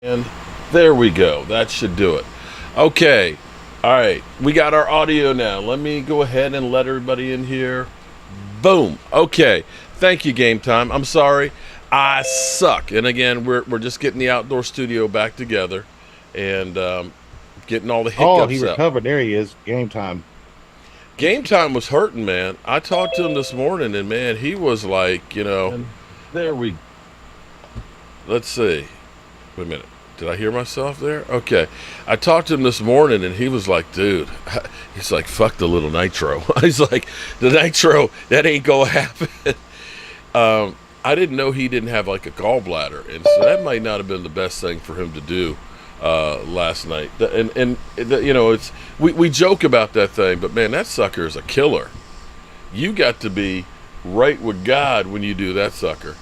And there we go. That should do it. Okay. All right. We got our audio now. Let me go ahead and let everybody in here. Boom. Okay. Thank you, Game Time. I'm sorry. I suck. And again, we're just getting the outdoor studio back together and getting all the Oh, hiccups he out. recovered. There he is. Game time. Game Time was hurting, man. I talked to him this morning, and man, he was like, And there we let's see. Wait a minute. Did I hear myself there? Okay. I talked to him this morning, and he was like, dude, he's like, fuck the little nitro. He's like, the nitro, that ain't going to happen. I didn't know he didn't have like a gallbladder, and so that might not have been the best thing for him to do last night. It's we joke about that thing, but man, that sucker is a killer. You got to be right with God when you do that sucker.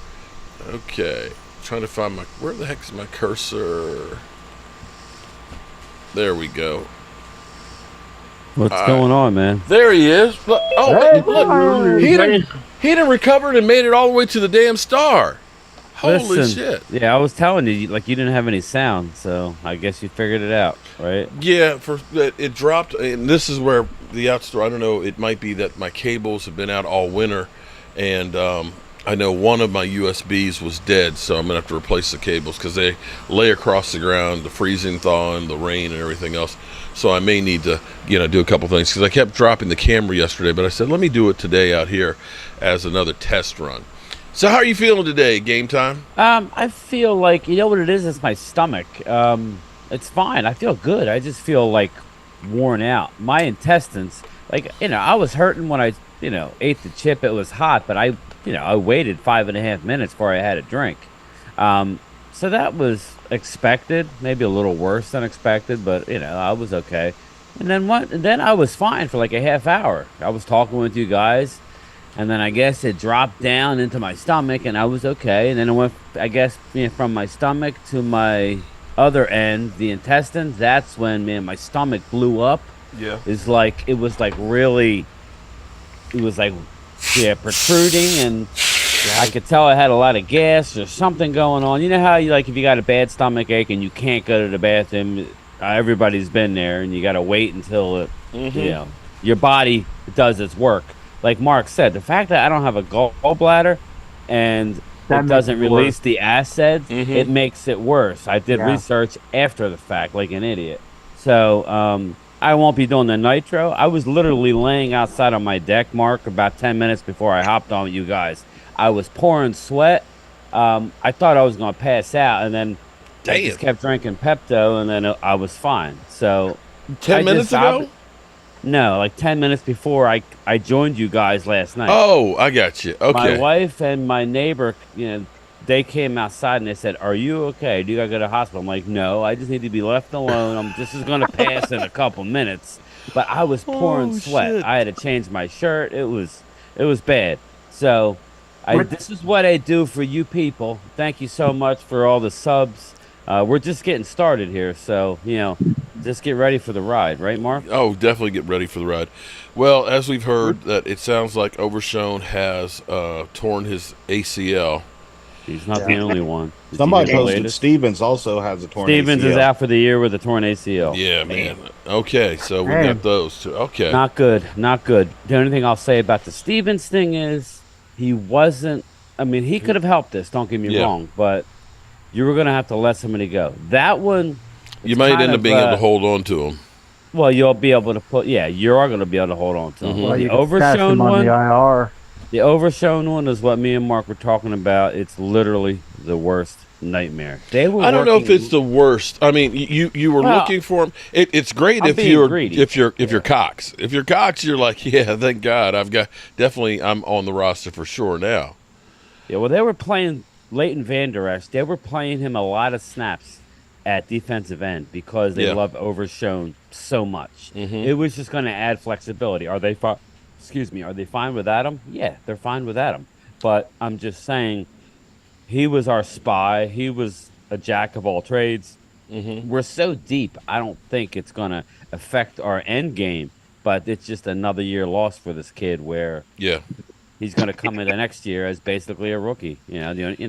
Okay, trying to find where the heck is my cursor? There we go. What's going on, man? There he is. Look, look, he done recovered and made it all the way to the damn star. Holy Listen, shit. Yeah, I was telling you, like, you didn't have any sound, so I guess you figured it out, right? Yeah, it dropped, and this is where the outstore, I don't know, it might be that my cables have been out all winter, and I know one of my USBs was dead, so I'm going to have to replace the cables because they lay across the ground, the freezing, thawing, the rain, and everything else. So I may need to, do a couple things because I kept dropping the camera yesterday, but I said, let me do it today out here as another test run. So how are you feeling today, Game Time? I feel like, you know what it is? It's my stomach. It's fine. I feel good. I just feel like worn out. My intestines, like, I was hurting when I, ate the chip. It was hot, but I waited 5.5 minutes before I had a drink. So that was expected, maybe a little worse than expected, but I was okay. And then I was fine for like a half hour. I was talking with you guys, and then I guess it dropped down into my stomach, and I was okay. And then it went, I guess, from my stomach to my other end, the intestines. That's when, man, my stomach blew up. Yeah. It was like really, it was like, yeah, protruding, and I could tell I had a lot of gas or something going on. You know how if you got a bad stomach ache and you can't go to the bathroom, everybody's been there, and you got to wait until your body does its work. Like Mark said, the fact that I don't have a gallbladder and it doesn't release the acid, it makes it worse. I did research after the fact, like an idiot. So I won't be doing the nitro. I was literally laying outside on my deck, Mark, about 10 minutes before I hopped on with you guys. I was pouring sweat. I thought I was going to pass out, and then I just kept drinking Pepto, and then I was fine. So 10 minutes ago? No, like 10 minutes before I joined you guys last night. Oh, I got you. Okay. My wife and my neighbor, they came outside and they said, "Are you okay? Do you gotta go to the hospital?" I'm like, "No, I just need to be left alone. This is gonna pass in a couple minutes." But I was pouring sweat. Shit. I had to change my shirt. It was bad. So this is what I do for you people. Thank you so much for all the subs. We're just getting started here, so just get ready for the ride, right, Mark? Oh, definitely get ready for the ride. Well, as we've heard, that it sounds like Overshone has torn his ACL. He's not the only one. Somebody posted Stevens also has a torn Stevens ACL. is out for the year with a torn ACL. Yeah, man. Okay, so we got those two. Okay. Not good. Not good. The only thing I'll say about the Stevens thing is he wasn't. I mean, he could have helped us. Don't get me wrong, but you were going to have to let somebody go. That one, you might end up being able to hold on to him. Well, you'll be able to put. Yeah, you are going to be able to hold on to him. Well, The you can stash Overshone them on one. the IR. The Overshone one is what me and Mark were talking about. It's literally the worst nightmare. They were. I don't know if it's the worst. I mean, you were looking for him. It's great if you're Cox. If you're Cox, you're like, yeah, thank God, I'm on the roster for sure now. Yeah, well, they were playing Leighton Vander Esch. They were playing him a lot of snaps at defensive end because they love Overshone so much. It was just going to add flexibility. Are they fine? Excuse me. Are they fine without him? Yeah, they're fine without him. But I'm just saying, he was our spy. He was a jack of all trades. We're so deep, I don't think it's going to affect our end game. But it's just another year lost for this kid where he's going to come in the next year as basically a rookie. Well, it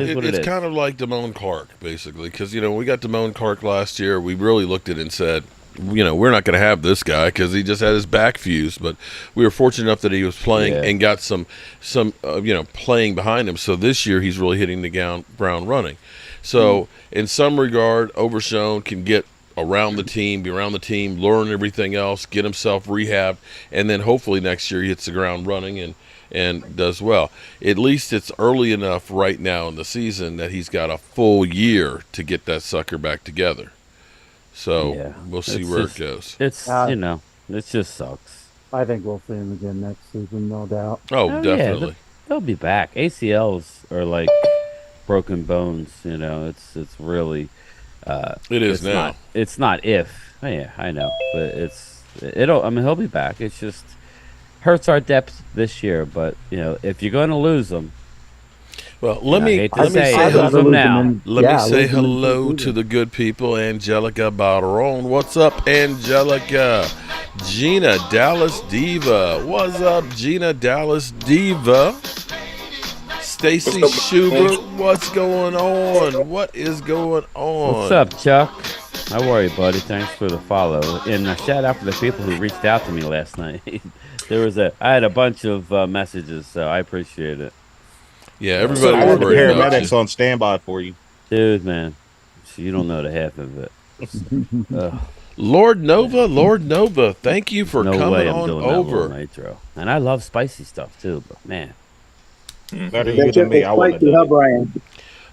is what it is. It's kind of like Damone Clark, basically, because we got Damone Clark last year. We really looked at it and said, we're not going to have this guy because he just had his back fused. But we were fortunate enough that he was playing and got some playing behind him. So this year he's really hitting the ground running. So in some regard, Overshown can get around the team, be around the team, learn everything else, get himself rehabbed, and then hopefully next year he hits the ground running and does well. At least it's early enough right now in the season that he's got a full year to get that sucker back together. So we'll see where it goes. It just sucks. I think we'll see him again next season, no doubt. Oh, definitely. Yeah, they'll be back. ACLs are like broken bones. It's really. It is now. It's not if. Oh, yeah, I know, but he'll be back. It's just hurts our depth this year. But if you're going to lose them, well, let me say hello to the good people. Angelica Barron, what's up, Angelica? Gina Dallas Diva, what's up, Gina Dallas Diva? Stacy Schubert, what's going on? What is going on? What's up, Chuck? How are you, buddy? Thanks for the follow. And shout out for the people who reached out to me last night. I had a bunch of messages, so I appreciate it. Yeah, everybody. I have the paramedics on standby for you, dude. Man, you don't know the half of it. Lord Nova, thank you for coming on over. Nitro, and I love spicy stuff too, but man. Better you than me. I want to Brian.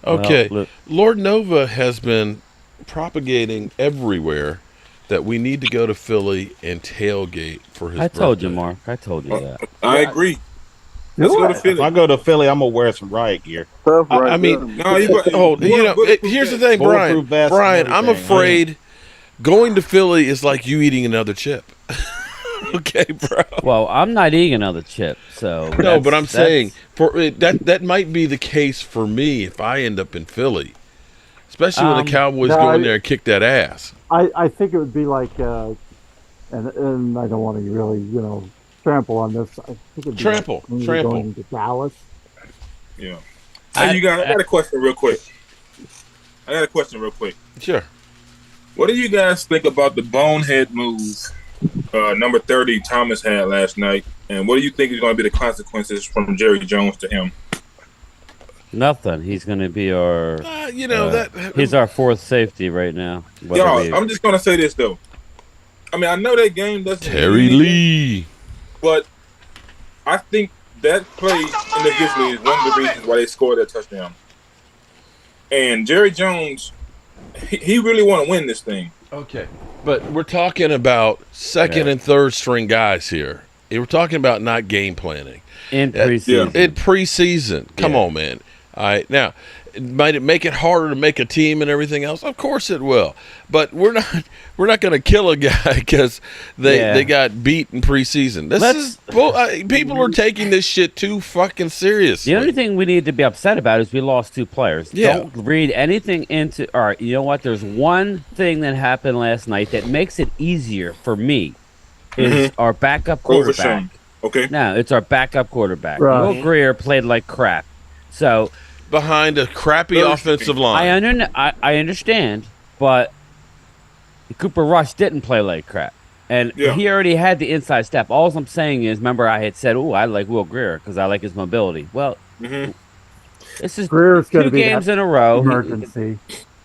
Okay, well, Lord Nova has been propagating everywhere that we need to go to Philly and tailgate for his birthday. I told you, Mark. I told you that. I agree. Let's go to Philly. If I go to Philly, I'm gonna wear some riot gear. Here's the thing, Brian. Brian, I'm afraid going to Philly is like you eating another chip. Okay, bro. Well, I'm not eating another chip, so no. But I'm saying that might be the case for me if I end up in Philly, especially when the Cowboys go in there and kick that ass. I think it would be like, and I don't want to really trample on this. I think it'd be trample going to Dallas. Yeah. Hey, you guys, I got a question real quick. Sure. What do you guys think about the bonehead move number 30 Thomas had last night? And what do you think is going to be the consequences from Jerry Jones to him? Nothing. He's going to be our he's our fourth safety right now. Y'all, I'm just going to say this, though. I mean, I know that game doesn't Terry Lee. But I think that play individually is one of the reasons why they scored that touchdown. And Jerry Jones, he really want to win this thing. Okay. But we're talking about second and third string guys here. We're talking about not game planning. In preseason. In preseason. Come on, man. All right. Now, might it make it harder to make a team and everything else? Of course it will. But we're not going to kill a guy because they got beat in preseason. People are taking this shit too fucking seriously. The only thing we need to be upset about is we lost two players. Yeah. Don't read anything into. All right, you know what? There's one thing that happened last night that makes it easier for me. Is our backup quarterback. Okay. No, it's our backup quarterback. Right. Will Greer played like crap. So behind a crappy offensive line. I understand, but Cooper Rush didn't play like crap. And he already had the inside step. All I'm saying is, remember I had said, I like Will Greer because I like his mobility. Well, this is Greer's 2 games in a row. Emergency.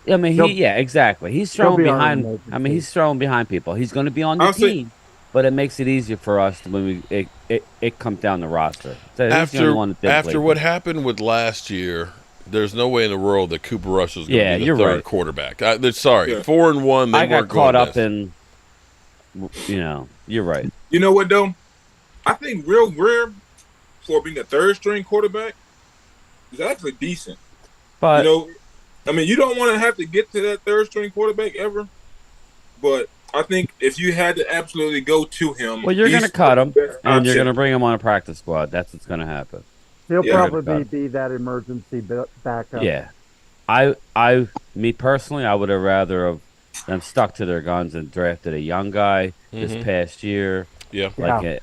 I mean, exactly. He's throwing behind. I mean, he's throwing behind people. He's going to be on the team. But it makes it easier for us when it comes down the roster. So after what happened with last year, there's no way in the world that Cooper Rush is going to be the third quarterback. 4-1. I got caught up in. You're right. You know what though? I think Will Greer, for being a third string quarterback, is actually decent. But I mean, you don't want to have to get to that third string quarterback ever, but I think if you had to absolutely go to him, well, you're going to cut him, and you're going to bring him on a practice squad. That's what's going to happen. He'll probably be that emergency backup. Yeah, me personally, I would have rather have them stuck to their guns and drafted a young guy this past year. Yeah.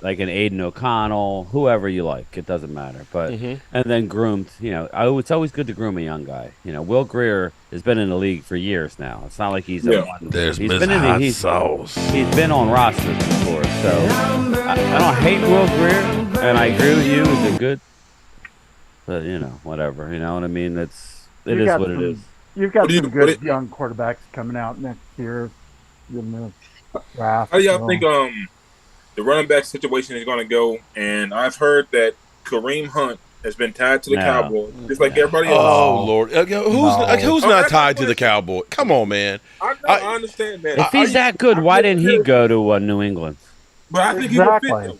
like an Aiden O'Connell, whoever you like. It doesn't matter. But Mhm. and then groomed. It's always good to groom a young guy. Will Greer has been in the league for years now. It's not like he's a Yeah. one. There's He's Miss been in Hot the, Sauce. he's been on rosters before. So I don't hate Will Greer, and I agree with you. He's a good, but whatever. You know what I mean? It is what it is. You've got What do you- some what good do- young quarterbacks coming out next year in the draft. How do y'all so. think the running back situation is going to go? And I've heard that Kareem Hunt has been tied to the No. Cowboys, just like everybody else. Oh Lord, who's No. not tied to the Cowboy? Come on, man. I understand that. If he's that good, why didn't he go to New England? But I think he would fit. Exactly. Though.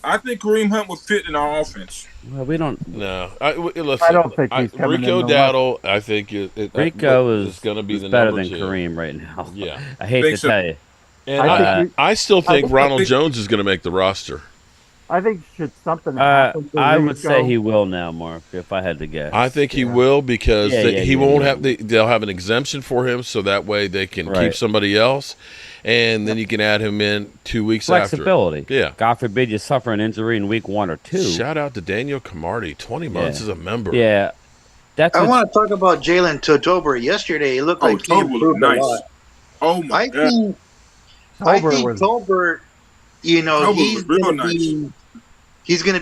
I think Kareem Hunt would fit in our offense. Well, we don't. No, listen, I don't think he's coming Rico in Dowdle. I think Rico is going to be is the better number than 2. Kareem right now. Yeah. I hate Think to so. tell you. And I I still think I Ronald think- Jones is going to make the roster. I think should something happen to I would say Rico- he will now, Mark. If I had to guess, I think he will because he won't have. They'll have an exemption for him, so that way they can keep Right. somebody else, and then you can add him in 2 weeks flexibility. after. Yeah. God forbid you suffer an injury in week 1 or 2. Shout out to Daniel Camardi, 20 months as a member. Yeah, that's. I want to talk about Jalen Tober. Yesterday, it looked like he Tober was improved a nice. lot. Oh my I god! think Tober was Tober, Tober he's was real going to nice.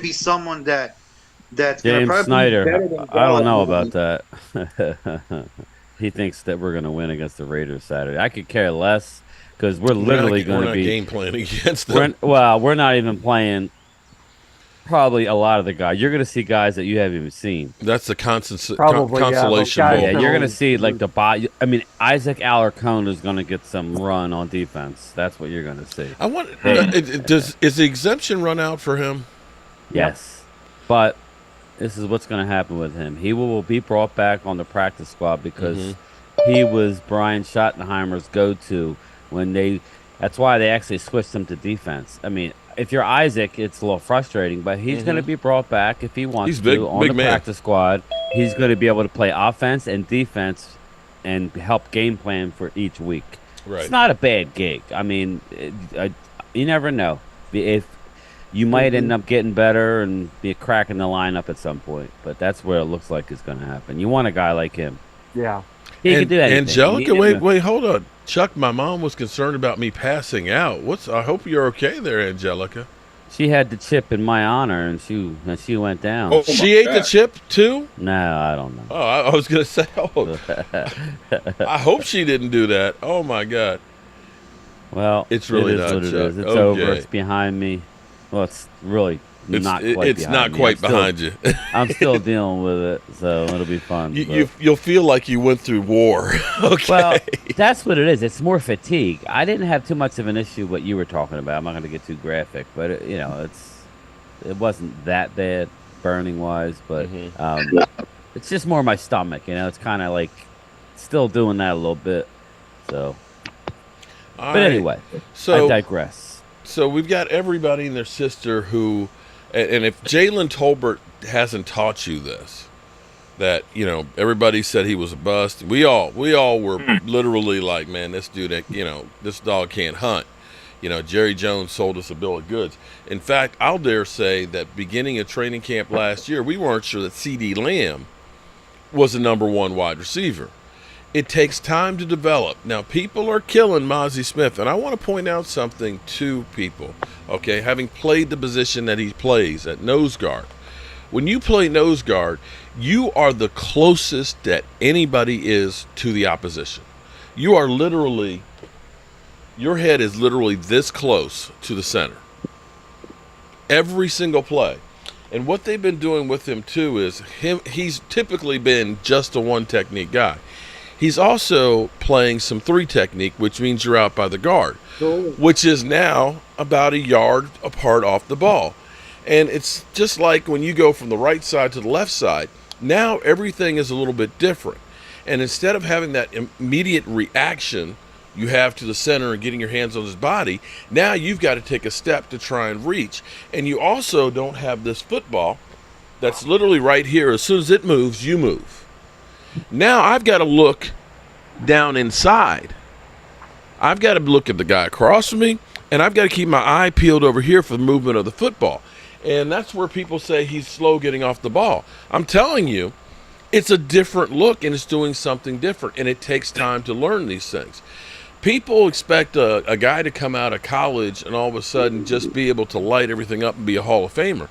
be someone that's going to James probably Snyder. be better than I don't know Gallup. about that. He thinks that we're going to win against the Raiders Saturday. I could care less because we're literally going to be game planning against them. we're not even playing. Probably a lot of the guys. You're going to see guys that you haven't even seen. That's the Probably, yeah, consolation those guys bowl. Yeah, Well, you're going to see like the bot. I mean, Isaac Alarcon is going to get some run on defense. That's what you're going to see. I want. Is the exemption run out for him? Yes, but this is what's going to happen with him. He will be brought back on the practice squad because he was Brian Schottenheimer's go-to when they. That's why they actually switched him to defense. I mean, if you're Isaac, it's a little frustrating, but he's going to be brought back if he wants He's big, to on big the man. practice squad. He's going to be able to play offense and defense and help game plan for each week. Right. It's not a bad gig. I mean, you never know. If you might end up getting better and be cracking the lineup at some point, but that's where it looks like it's going to happen. You want a guy like him. yeah. He can do anything. Angelica, wait, hold on. Chuck, my mom was concerned about me passing out. I hope you're okay there, Angelica. She had the chip in my honor, and she went down. Oh, She my ate God. the chip too? No, I don't know. Oh, I was gonna say. Oh, I hope she didn't do that. Oh my God. Well, It's really it is not, what it Chuck. is. It's Okay. over. It's behind me. Well, it's really not quite It's behind not me. quite I'm still- behind you. I'm still dealing with it, so it'll be fun. but- You'll feel like you went through war. Okay. Well, that's what it is. It's more fatigue. I didn't have too much of an issue what you were talking about. I'm not going to get too graphic, but it wasn't that bad burning wise, but it's just more my stomach. It's kind of like still doing that a little bit. So, All but right. anyway, So I digress. So we've got everybody and their sister who, and if Jalen Tolbert hasn't taught you this, that everybody said he was a bust. We all were literally like, man, this dude, this dog can't hunt. Jerry Jones sold us a bill of goods. In fact, I'll dare say that beginning of training camp last year, we weren't sure that C.D. Lamb was the number 1 wide receiver. It takes time to develop. Now, people are killing Mozzie Smith, and I want to point out something to people, okay, having played the position that he plays at nose guard. When you play nose guard, you are the closest that anybody is to the opposition. You are literally, your head is literally this close to the center. Every single play. And what they've been doing with him, too, is he's typically been just a 1 technique guy. He's also playing some 3 technique, which means you're out by the guard, which is now about 1 yard apart off the ball. And it's just like when you go from the right side to the left side, now everything is a little bit different. And instead of having that immediate reaction you have to the center and getting your hands on his body, now you've got to take a step to try and reach. And you also don't have this football that's literally right here. As soon as it moves, you move. Now I've got to look down inside. I've got to look at the guy across from me, and I've got to keep my eye peeled over here for the movement of the football. And that's where people say he's slow getting off the ball. I'm telling you, it's a different look, and it's doing something different, and it takes time to learn these things. People expect a guy to come out of college and all of a sudden just be able to light everything up and be a Hall of Famer.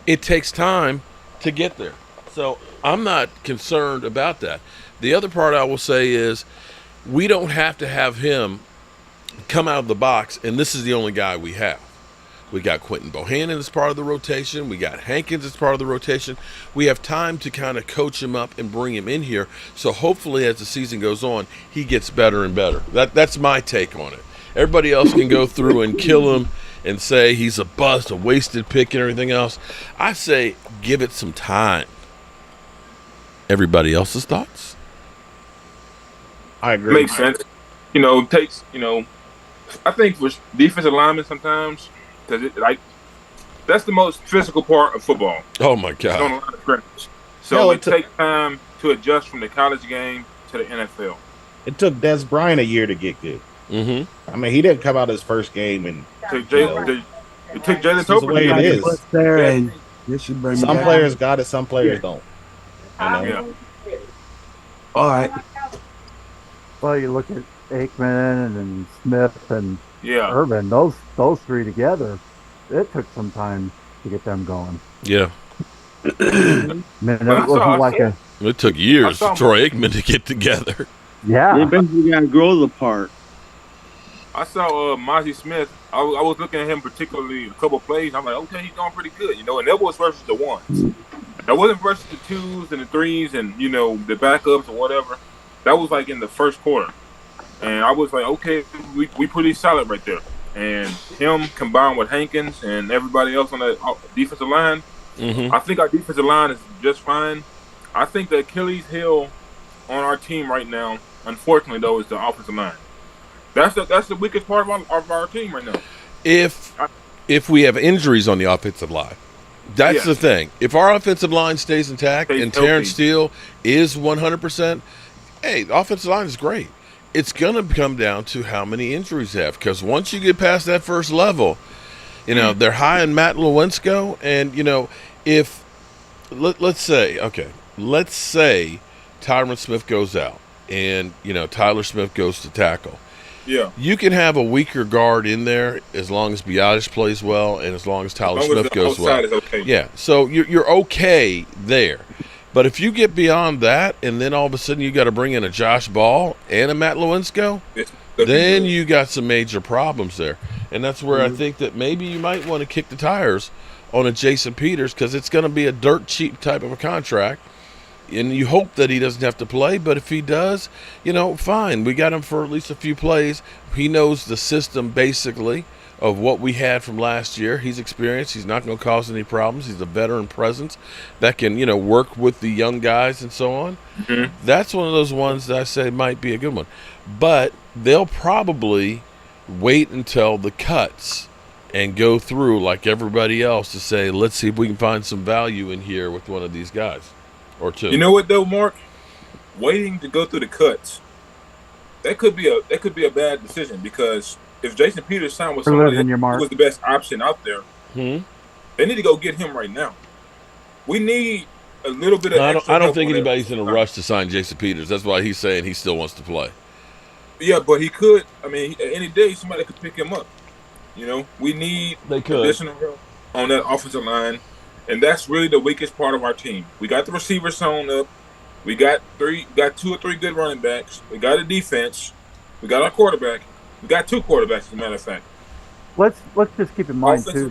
It takes time to get there. So I'm not concerned about that. The other part I will say is we don't have to have him come out of the box, and this is the only guy we have. We got Quentin Bohannon as part of the rotation. We got Hankins as part of the rotation. We have time to kind of coach him up and bring him in here. So hopefully as the season goes on, he gets better and better. That's my take on it. Everybody else can go through and kill him and say he's a bust, a wasted pick and everything else. I say give it some time. Everybody else's thoughts? I agree. Makes sense. It takes, I think for defensive linemen sometimes, because that's the most physical part of football. Oh, my It's on a God. lot of scrimmage. So it takes time to adjust from the college game to the NFL. It took Des Bryant a year to get good. Mm-hmm. I mean, he didn't come out his first game, and It took Jalen This is the Tolbert. way it is. There and this should bring me some back. players got it, some players don't. Yeah. All right. Well, you look at Aikman and Smith and Yeah. Urban; those three together, it took some time to get them going. Yeah. I mean, it I wasn't like a It took years for Troy Aikman to get together. They yeah. basically got to grow the part. I saw Mozzie Smith. I was looking at him particularly a couple of plays. I'm like, okay, he's doing pretty good, and that was versus the ones. That wasn't versus the twos and the threes and the backups or whatever. That was like in the first quarter, and I was like, okay, we pretty solid right there. And him combined with Hankins and everybody else on that defensive line, Mm-hmm. I think our defensive line is just fine. I think the Achilles heel on our team right now, unfortunately though, is the offensive line. That's the weakest part of our team right now. If we have injuries on the offensive line, that's the thing. If our offensive line stays intact and Terrence Steele is 100%, hey, the offensive line is great. It's going to come down to how many injuries they have, because once you get past that first level, they're high on Matt Lewinsky, and if let's say Tyron Smith goes out and Tyler Smith goes to tackle. Yeah. You can have a weaker guard in there as long as Biadasz plays well and as long as Tyler Smith goes well. Is okay. Yeah, so you're okay there. But if you get beyond that and then all of a sudden you got to bring in a Josh Ball and a Matt Lewinsky, then you got some major problems there. And that's where I think that maybe you might want to kick the tires on a Jason Peters, because it's going to be a dirt cheap type of a contract. And you hope that he doesn't have to play, but if he does, fine. We got him for at least a few plays. He knows the system basically of what we had from last year. He's experienced. He's not going to cause any problems. He's a veteran presence that can, work with the young guys and so on. Mm-hmm. That's one of those ones that I say might be a good one. But they'll probably wait until the cuts and go through like everybody else to say, let's see if we can find some value in here with one of these guys. Or two. You know what though, Mark? Waiting to go through the cuts, that could be a bad decision, because if Jason Peters signed with somebody who was the best option out there, they need to go get him right now. We need a little bit of. I don't think anybody's in a rush to sign Jason Peters. That's why he's saying he still wants to play. Yeah, but he could. I mean, any day somebody could pick him up. We need additional help on that offensive line. And that's really the weakest part of our team. We got the receivers sewn up. We got 2 or 3 good running backs. We got a defense. We got our quarterback. We got 2 quarterbacks, as a matter of fact. Let's just keep in mind too.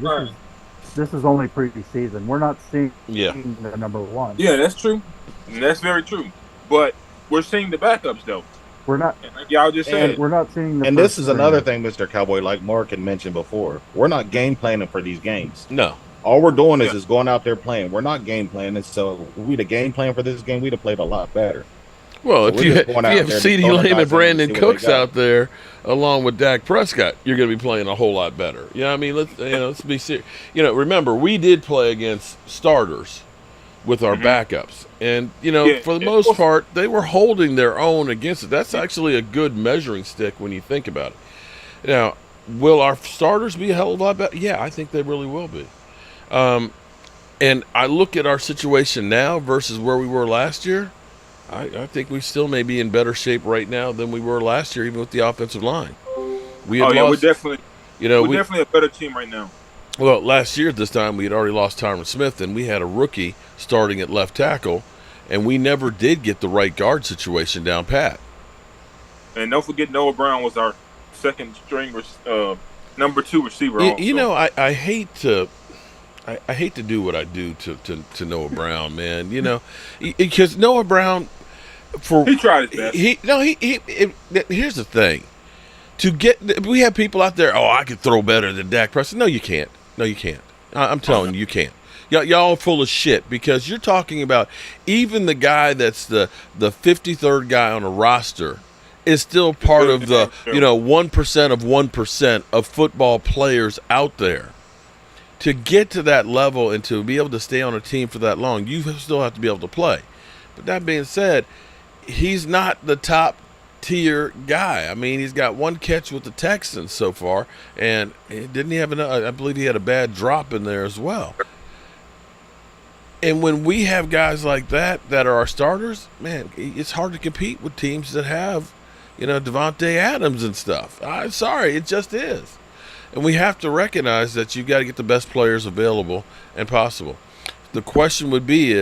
This is only preseason. We're not seeing the number one. Yeah, that's true. And that's very true. But we're seeing the backups though. We're not. Like y'all just said, we're not seeing the. And this is another thing, Mr. Cowboy, like Mark had mentioned before. We're not game planning for these games. No. All we're doing is going out there playing. We're not game planning. So if we'd have game plan for this game, we'd have played a lot better. Well, so if you have CeeDee Lamb and Brandon Cooks out there along with Dak Prescott, you're going to be playing a whole lot better. I mean, let's be serious. Remember, we did play against starters with our backups. And, for the most part, they were holding their own against it. That's actually a good measuring stick when you think about it. Now, Will our starters be a hell of a lot better? Yeah, I think they really will be. And I look at our situation now versus where we were last year. I think we still may be in better shape right now than we were last year, even with the offensive line. We had Oh yeah, lost, we're definitely a better team right now. well, last year at this time we had already lost Tyron Smith, and we had a rookie starting at left tackle, and we never did get the right guard situation down pat. And don't forget Noah Brown was our second string number 2 receiver. I hate to. I hate to do what I do to Noah Brown, man. Because Noah Brown, he tried his best. Here's the thing: we have people out there. Oh, I could throw better than Dak Prescott. No, you can't. No, you can't. I'm telling you, you can't. Y'all are full of shit because you're talking about even the guy that's the 53rd guy on a roster is still part of the 1% of 1% of football players out there. To get to that level and to be able to stay on a team for that long, you still have to be able to play. But that being said, he's not the top tier guy. I mean, he's got one catch with the Texans so far, and didn't he have another? I believe he had a bad drop in there as well. And when we have guys like that are our starters, man, it's hard to compete with teams that have, Devontae Adams and stuff. I'm sorry, it just is. And we have to recognize that you've got to get the best players available and possible. The question would be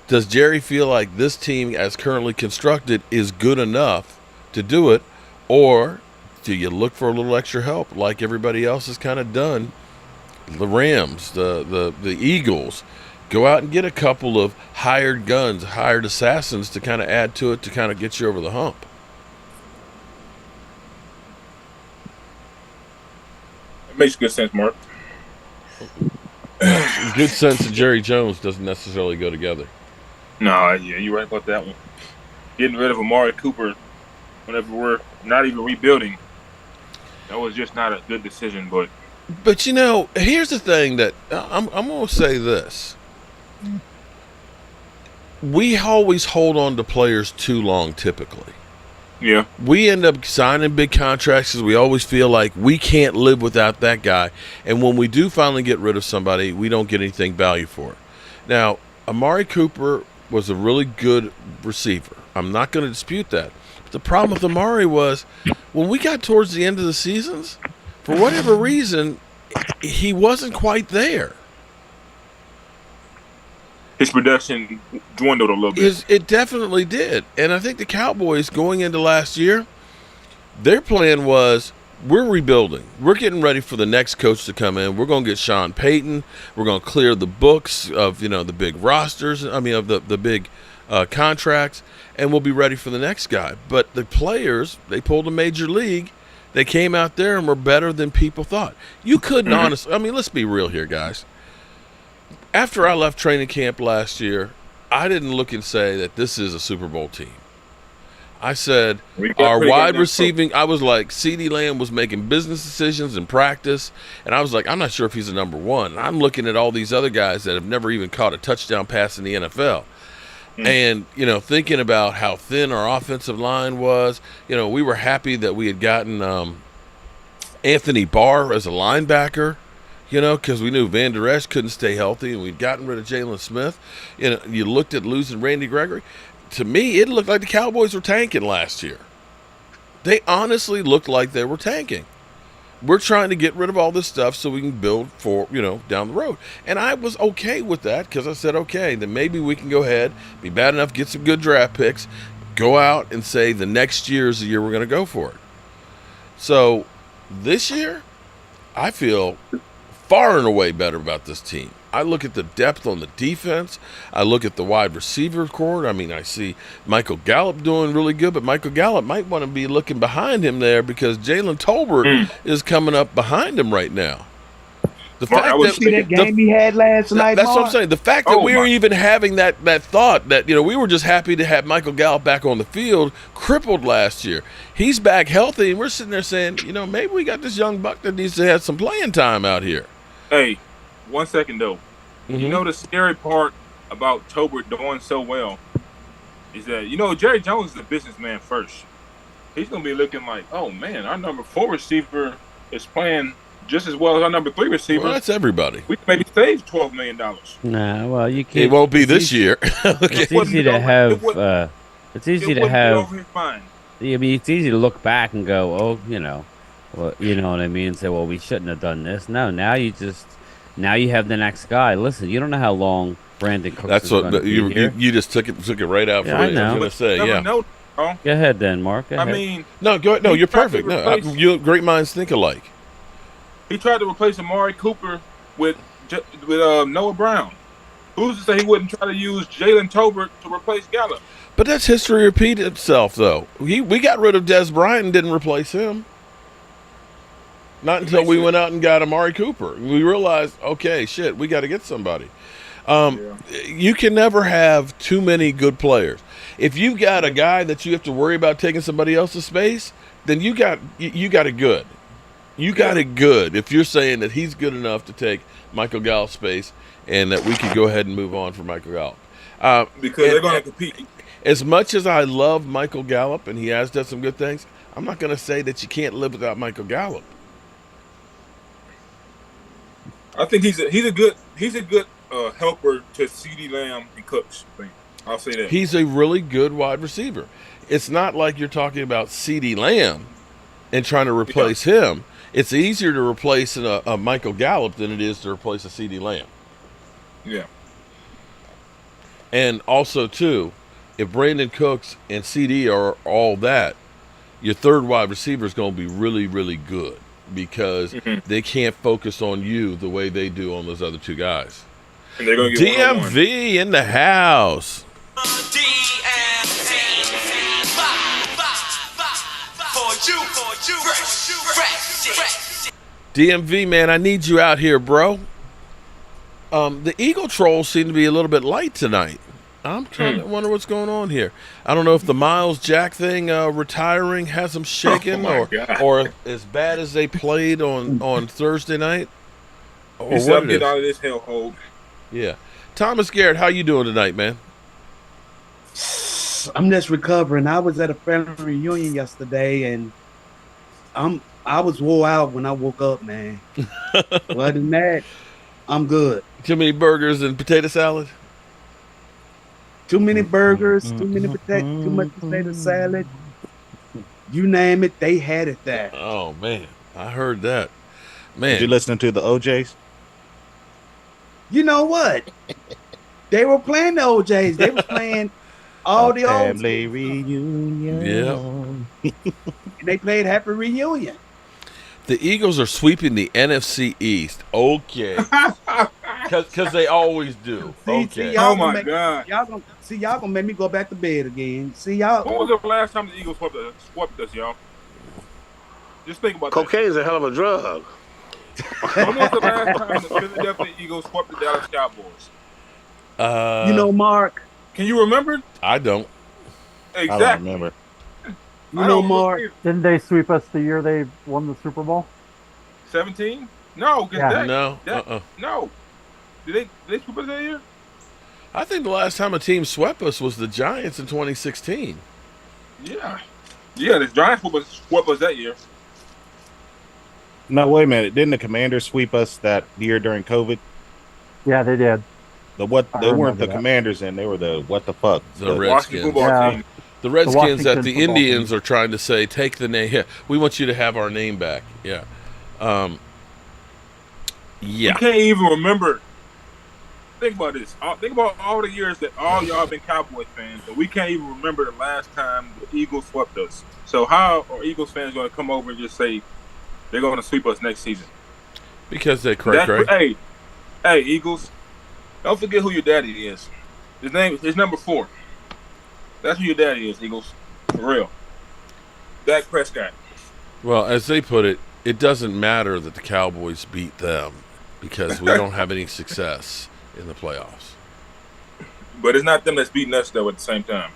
does Jerry feel like this team as currently constructed is good enough to do it, or do you look for a little extra help like everybody else has kind of done? The Rams, the Eagles, go out and get a couple of hired guns, hired assassins to kind of add to it to kind of get you over the hump. It makes good sense, Mark. Good sense and Jerry Jones doesn't necessarily go together. No, yeah, you're right about that one. Getting rid of Amari Cooper whenever we're not even rebuilding, that was just not a good decision. But here's the thing that I'm going to say this. We always hold on to players too long typically. Yeah. We end up signing big contracts because we always feel like we can't live without that guy. And when we do finally get rid of somebody, we don't get anything value for it. Now, Amari Cooper was a really good receiver. I'm not going to dispute that. But the problem with Amari was when we got towards the end of the seasons, for whatever reason, he wasn't quite there. His production dwindled a little bit. It definitely did. And I think the Cowboys going into last year, their plan was we're rebuilding. We're getting ready for the next coach to come in. We're going to get Sean Payton. We're going to clear the books of, the big rosters, of the big contracts, and we'll be ready for the next guy. But the players, they pulled a major league. They came out there and were better than people thought. You couldn't honestly, let's be real here, guys. After I left training camp last year, I didn't look and say that this is a Super Bowl team. I said our wide receiving, I was like, CeeDee Lamb was making business decisions in practice, and I was like, I'm not sure if he's a number one. I'm looking at all these other guys that have never even caught a touchdown pass in the NFL. And, thinking about how thin our offensive line was, we were happy that we had gotten Anthony Barr as a linebacker. Because we knew Van Der Esch couldn't stay healthy, and we'd gotten rid of Jalen Smith. You looked at losing Randy Gregory. To me, it looked like the Cowboys were tanking last year. They honestly looked like they were tanking. We're trying to get rid of all this stuff so we can build for, down the road. And I was okay with that because I said, okay, then maybe we can go ahead, be bad enough, get some good draft picks, go out and say the next year is the year we're going to go for it. So this year, I feel far and away better about this team. I look at the depth on the defense. I look at the wide receiver core. I see Michael Gallup doing really good, but Michael Gallup might want to be looking behind him there because Jalen Tolbert is coming up behind him right now. The fact that game he had last night. That's what I'm saying. The fact that we were even having that thought that we were just happy to have Michael Gallup back on the field, crippled last year. He's back healthy, and we're sitting there saying, maybe we got this young buck that needs to have some playing time out here. Hey, 1 second though. The scary part about Tolbert doing so well is that Jerry Jones is a businessman first. He's gonna be looking like, oh man, our number 4 receiver is playing just as well as our number 3 receiver, Well, that's everybody. we can maybe save $12 million. Nah, well, you can't. It won't be it's this easy- year. Okay. It's easy to have. It's easy It to wouldn't be have. over his mind. I mean, it's easy to look back and go, oh, well, you know what I mean, and say, well, we shouldn't have done this. No, now you have the next guy. Listen, you don't know how long Brandon Cooks That's is going to what be here. you just took it right out Yeah, for I me. know. I was going to say, Never yeah. know, bro. Go ahead, then, Mark. Go I ahead. mean, No, go ahead. No, He you're tried to perfect. No, replace- you great minds think alike. he tried to replace Amari Cooper with Noah Brown. Who's to say he wouldn't try to use Jalen Tolbert to replace Gallup? But that's history repeat itself, though. We got rid of Des Bryant and didn't replace him. Not until we went out and got Amari Cooper. We realized, okay, shit, we got to get somebody. You can never have too many good players. If you've got a guy that you have to worry about taking somebody else's space, then you got it good. You got it good if you're saying that he's good enough to take Michael Gallup's space and that we could go ahead and move on from Michael Gallup. Because they're going to compete. As much as I love Michael Gallup and he has done some good things, I'm not going to say that you can't live without Michael Gallup. I think he's a good helper to CeeDee Lamb and Cooks. I'll say that. He's a really good wide receiver. It's not like you're talking about CeeDee Lamb and trying to replace him. It's easier to replace a Michael Gallup than it is to replace a CeeDee Lamb. Yeah. And also, too, if Brandon Cooks and CD are all that, your third wide receiver is going to be really, really good because they can't focus on you the way they do on those other two guys. And they're going to get DMV in the house. DMV, man, I need you out here, bro. The Eagle Trolls seem to be a little bit light tonight. I'm trying to wonder what's going on here. I don't know if the Miles Jack thing retiring has them shaken or as bad as they played on Thursday night. Or He said, I'm getting out of this hellhole. Yeah. Thomas Garrett, how you doing tonight, man? I'm just recovering. I was at a family reunion yesterday, and I was wore out when I woke up, man. Other than that, I'm good. Too many burgers and potato salad? Too many burgers, too much potato salad. You name it, they had it there. Oh, man. I heard that. Man. Did you listen to the OJs? You know what? They were playing the OJs. They was playing all the old family reunion. Yeah. They played Happy Reunion. The Eagles are sweeping the NFC East. Okay. Because they always do. Okay. Oh, my God. Y'all gonna make me go back to bed again. See, y'all. When was the last time the Eagles swept us, y'all? Just think about Cocaine is a hell of a drug. that. When was the last time the Philadelphia Eagles swept the Dallas Cowboys? You know, Mark. Can you remember? I don't. I don't Exactly. remember. You know, Mark. Didn't they sweep us the year they won the Super Bowl? 17? No. Yeah. No. Did they sweep us that year? I think the last time a team swept us was the Giants in 2016. Yeah. Yeah, the Giants swept us that year. No, wait a minute. Didn't the Commanders sweep us that year during COVID? Yeah, they did. They I weren't remember the that. Commanders, and they were the what the fuck? The Washington Redskins. football Yeah. team. The Redskins that Washington the football Indians team. are trying to say, take the name. Yeah, we want you to have our name back. Yeah. You Yeah. can't even remember. Think about this. Think about all the years that all y'all have been Cowboys fans, but we can't even remember the last time the Eagles swept us. So how are Eagles fans going to come over and just say they're going to sweep us next season? Because they cray cray. Hey, Eagles, don't forget who your daddy is. His number 4. That's who your daddy is, Eagles. For real. Dak Prescott. Well, as they put it, it doesn't matter that the Cowboys beat them because we don't have any success in the playoffs. But it's not them that's beating us, though, at the same time.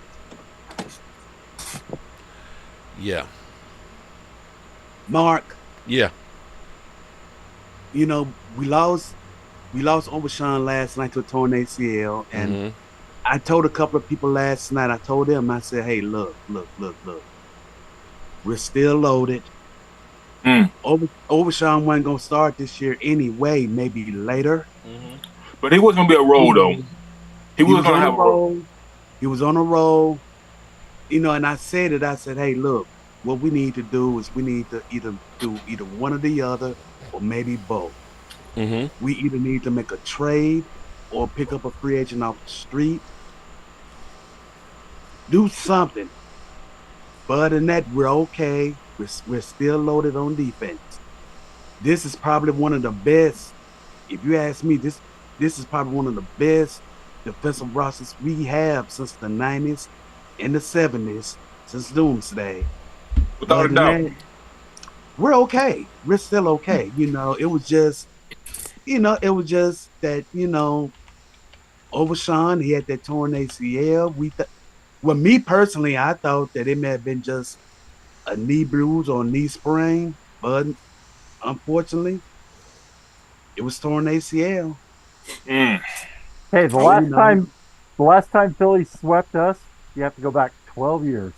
Yeah. Mark. Yeah. You know, we lost Overshawn last night to a torn ACL, and I told a couple of people last night. I told them, I said, "Hey, look. We're still loaded. Mm. Overshawn wasn't gonna start this year anyway. Maybe later. But he was gonna be a role though. He He was was gonna on a have a role. roll. He was on a roll. And I said it. I said, "Hey, look, what we need to do is we need to either do either one or the other, or maybe both. Mm-hmm. We either need to make a trade or pick up a free agent off the street. Do something. But in that, we're okay. We're still loaded on defense. This is probably one of the best. If you ask me, this is probably one of the best defensive rosters we have since the 90s and the 70s, since Doomsday. Without But a in doubt. that, we're okay. We're still okay. It was just, that, Overshawn, he had that torn ACL. Well, me personally, I thought that it may have been just a knee bruise or a knee sprain, but unfortunately, it was torn ACL. Mm. Hey, So, the last time Philly swept us, you have to go back 12 years.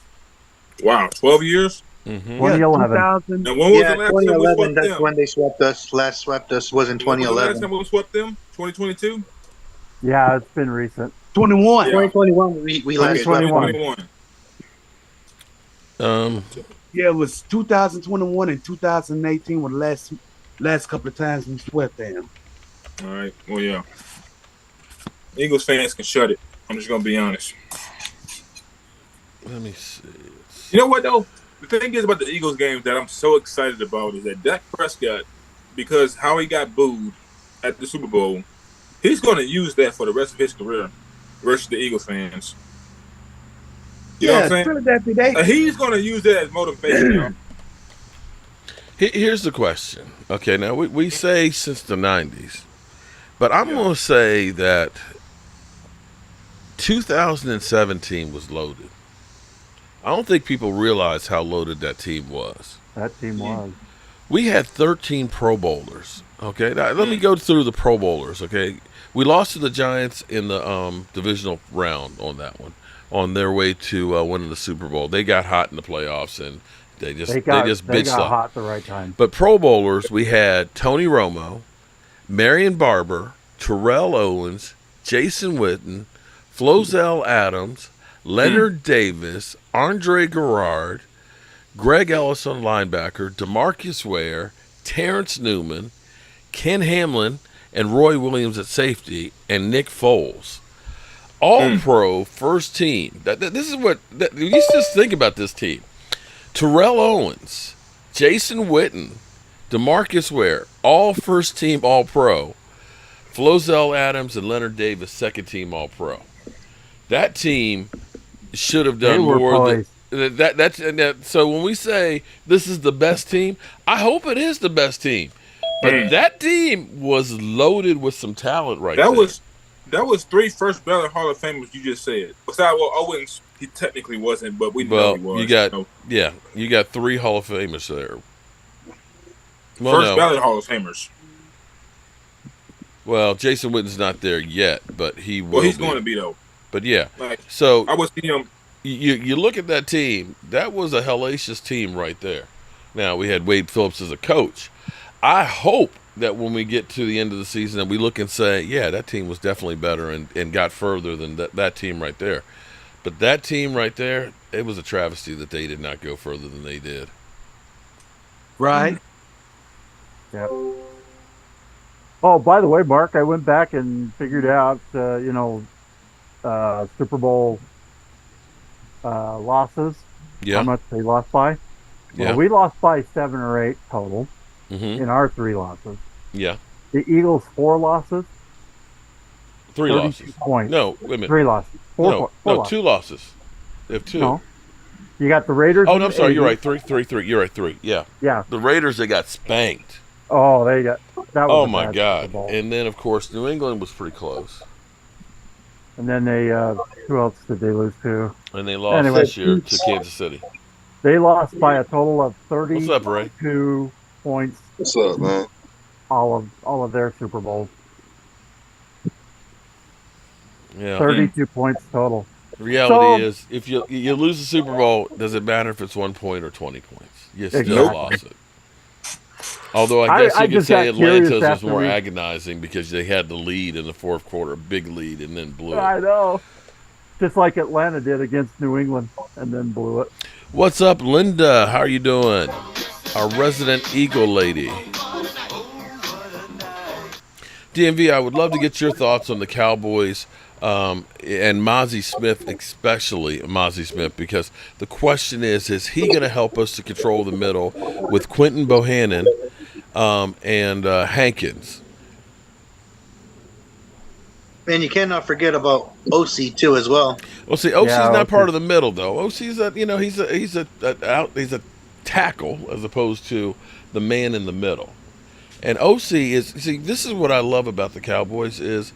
Wow, 12 years? Mm-hmm. yeah, 2011. 2000. And when was Yeah, the last time we 2011. swept That's them? when they swept us. Last swept us was in When was the last 2011. time we swept them? 2022? Yeah, it's been recent. 21. Yeah. 2021. We last Okay, swept them. 2021. 2021. Yeah, it was 2021 and 2018 were the last couple of times we swept them. All right. Well, yeah. Eagles fans can shut it. I'm just gonna be honest. Let me see. You know what though? The thing is about the Eagles games that I'm so excited about is that Dak Prescott, because how he got booed at the Super Bowl, he's going to use that for the rest of his career versus the Eagles fans. You know what I'm saying? Philadelphia, they He's going to use that as motivation, y'all. Here's the question. Okay, now we say since the 90s, but I'm going to say that 2017 was loaded. I don't think people realize how loaded that team was. That team was. We had 13 Pro Bowlers. Okay, now, let me go through the Pro Bowlers. Okay, we lost to the Giants in the divisional round on that one, on their way to winning the Super Bowl. They got hot in the playoffs and they just They bitch got slapped. hot at the right time. But Pro Bowlers, we had Tony Romo, Marion Barber, Terrell Owens, Jason Witten, Flozell Adams, Leonard Davis, Andre Garrard, Greg Ellis on linebacker, DeMarcus Ware, Terrence Newman, Ken Hamlin, and Roy Williams at safety, and Nick Foles. All pro first team. This is what you just think about this team. Terrell Owens, Jason Witten, DeMarcus Ware, all first team all pro. Flozell Adams and Leonard Davis, second team all pro. That team should have done They were more poised. so when we say this is the best team, I hope it is the best team. But that team was loaded with some talent there. That was 3 first ballot Hall of Famers you just said. Besides, Owens, he technically wasn't, but we know he was. You got 3 Hall of Famers there. Well, First ballot Hall of Famers. Well, Jason Witten's not there yet, but he will. Well, he's be. going to be though. But yeah, Like, so I was seeing him. You look at that team. That was a hellacious team right there. Now we had Wade Phillips as a coach. I hope that when we get to the end of the season, that we look and say, yeah, that team was definitely better and got further than that team right there. But that team right there, it was a travesty that they did not go further than they did. right. Yeah. Oh, by the way, Mark, I went back and figured out, Super Bowl losses. Yeah. How much they lost by. Yeah. Well, we lost by 7 or 8 total Mm-hmm. in our 3 losses. Yeah. The Eagles 4 losses. 3 32 losses. points. No, wait a minute. 3 losses. Four losses. 2 losses. They have 2. No. You got the Raiders. Oh, in no, I'm the sorry. You're 80s. right. 3. You're right. 3. Yeah. Yeah. The Raiders, they got spanked. Oh, they got that. Was Oh a my bad God! Super Bowl. And then, of course, New England was pretty close, And then they, who else did they lose to? and they lost Anyway. this year to Kansas City. They lost by a total of What's up, Ray? 32 points. What's up, man? All of their Super Bowls. Yeah. 32 points total. The reality is, if you lose the Super Bowl, does it matter if it's 1 point or 20 points? You still Exactly. lost it. Although I guess I you could just say got curious Atlanta's was after more we. agonizing because they had the lead in the fourth quarter, a big lead, and then blew it. I know, just like Atlanta did against New England, and then blew it. What's up, Linda? How are you doing? Our resident Eagle lady. DMV, I would love to get your thoughts on the Cowboys and Mozzie Smith, especially Mozzie Smith, because the question is he going to help us to control the middle with Quentin Bohannon and Hankins? And you cannot forget about OC too as well. Well, see, OC's Yeah, not part okay. of the middle though. OC's he's a tackle as opposed to the man in the middle. And OC is, see, this is what I love about the Cowboys is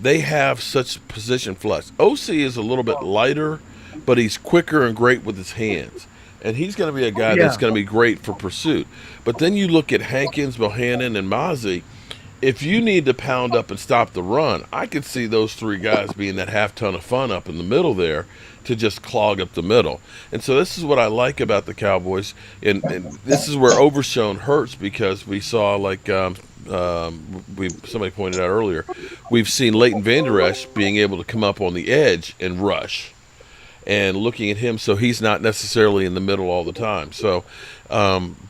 they have such position flex. OC is a little bit lighter, but he's quicker and great with his hands. And he's going to be a guy that's Yeah. going to be great for pursuit. But then you look at Hankins, Bohannon, and Mozzie. If you need to pound up and stop the run, I could see those three guys being that half ton of fun up in the middle there to just clog up the middle. And so this is what I like about the Cowboys, and this is where Overshown hurts because we saw like somebody pointed out earlier, we've seen Leighton Vander Esch being able to come up on the edge and rush and looking at him, so he's not necessarily in the middle all the time. So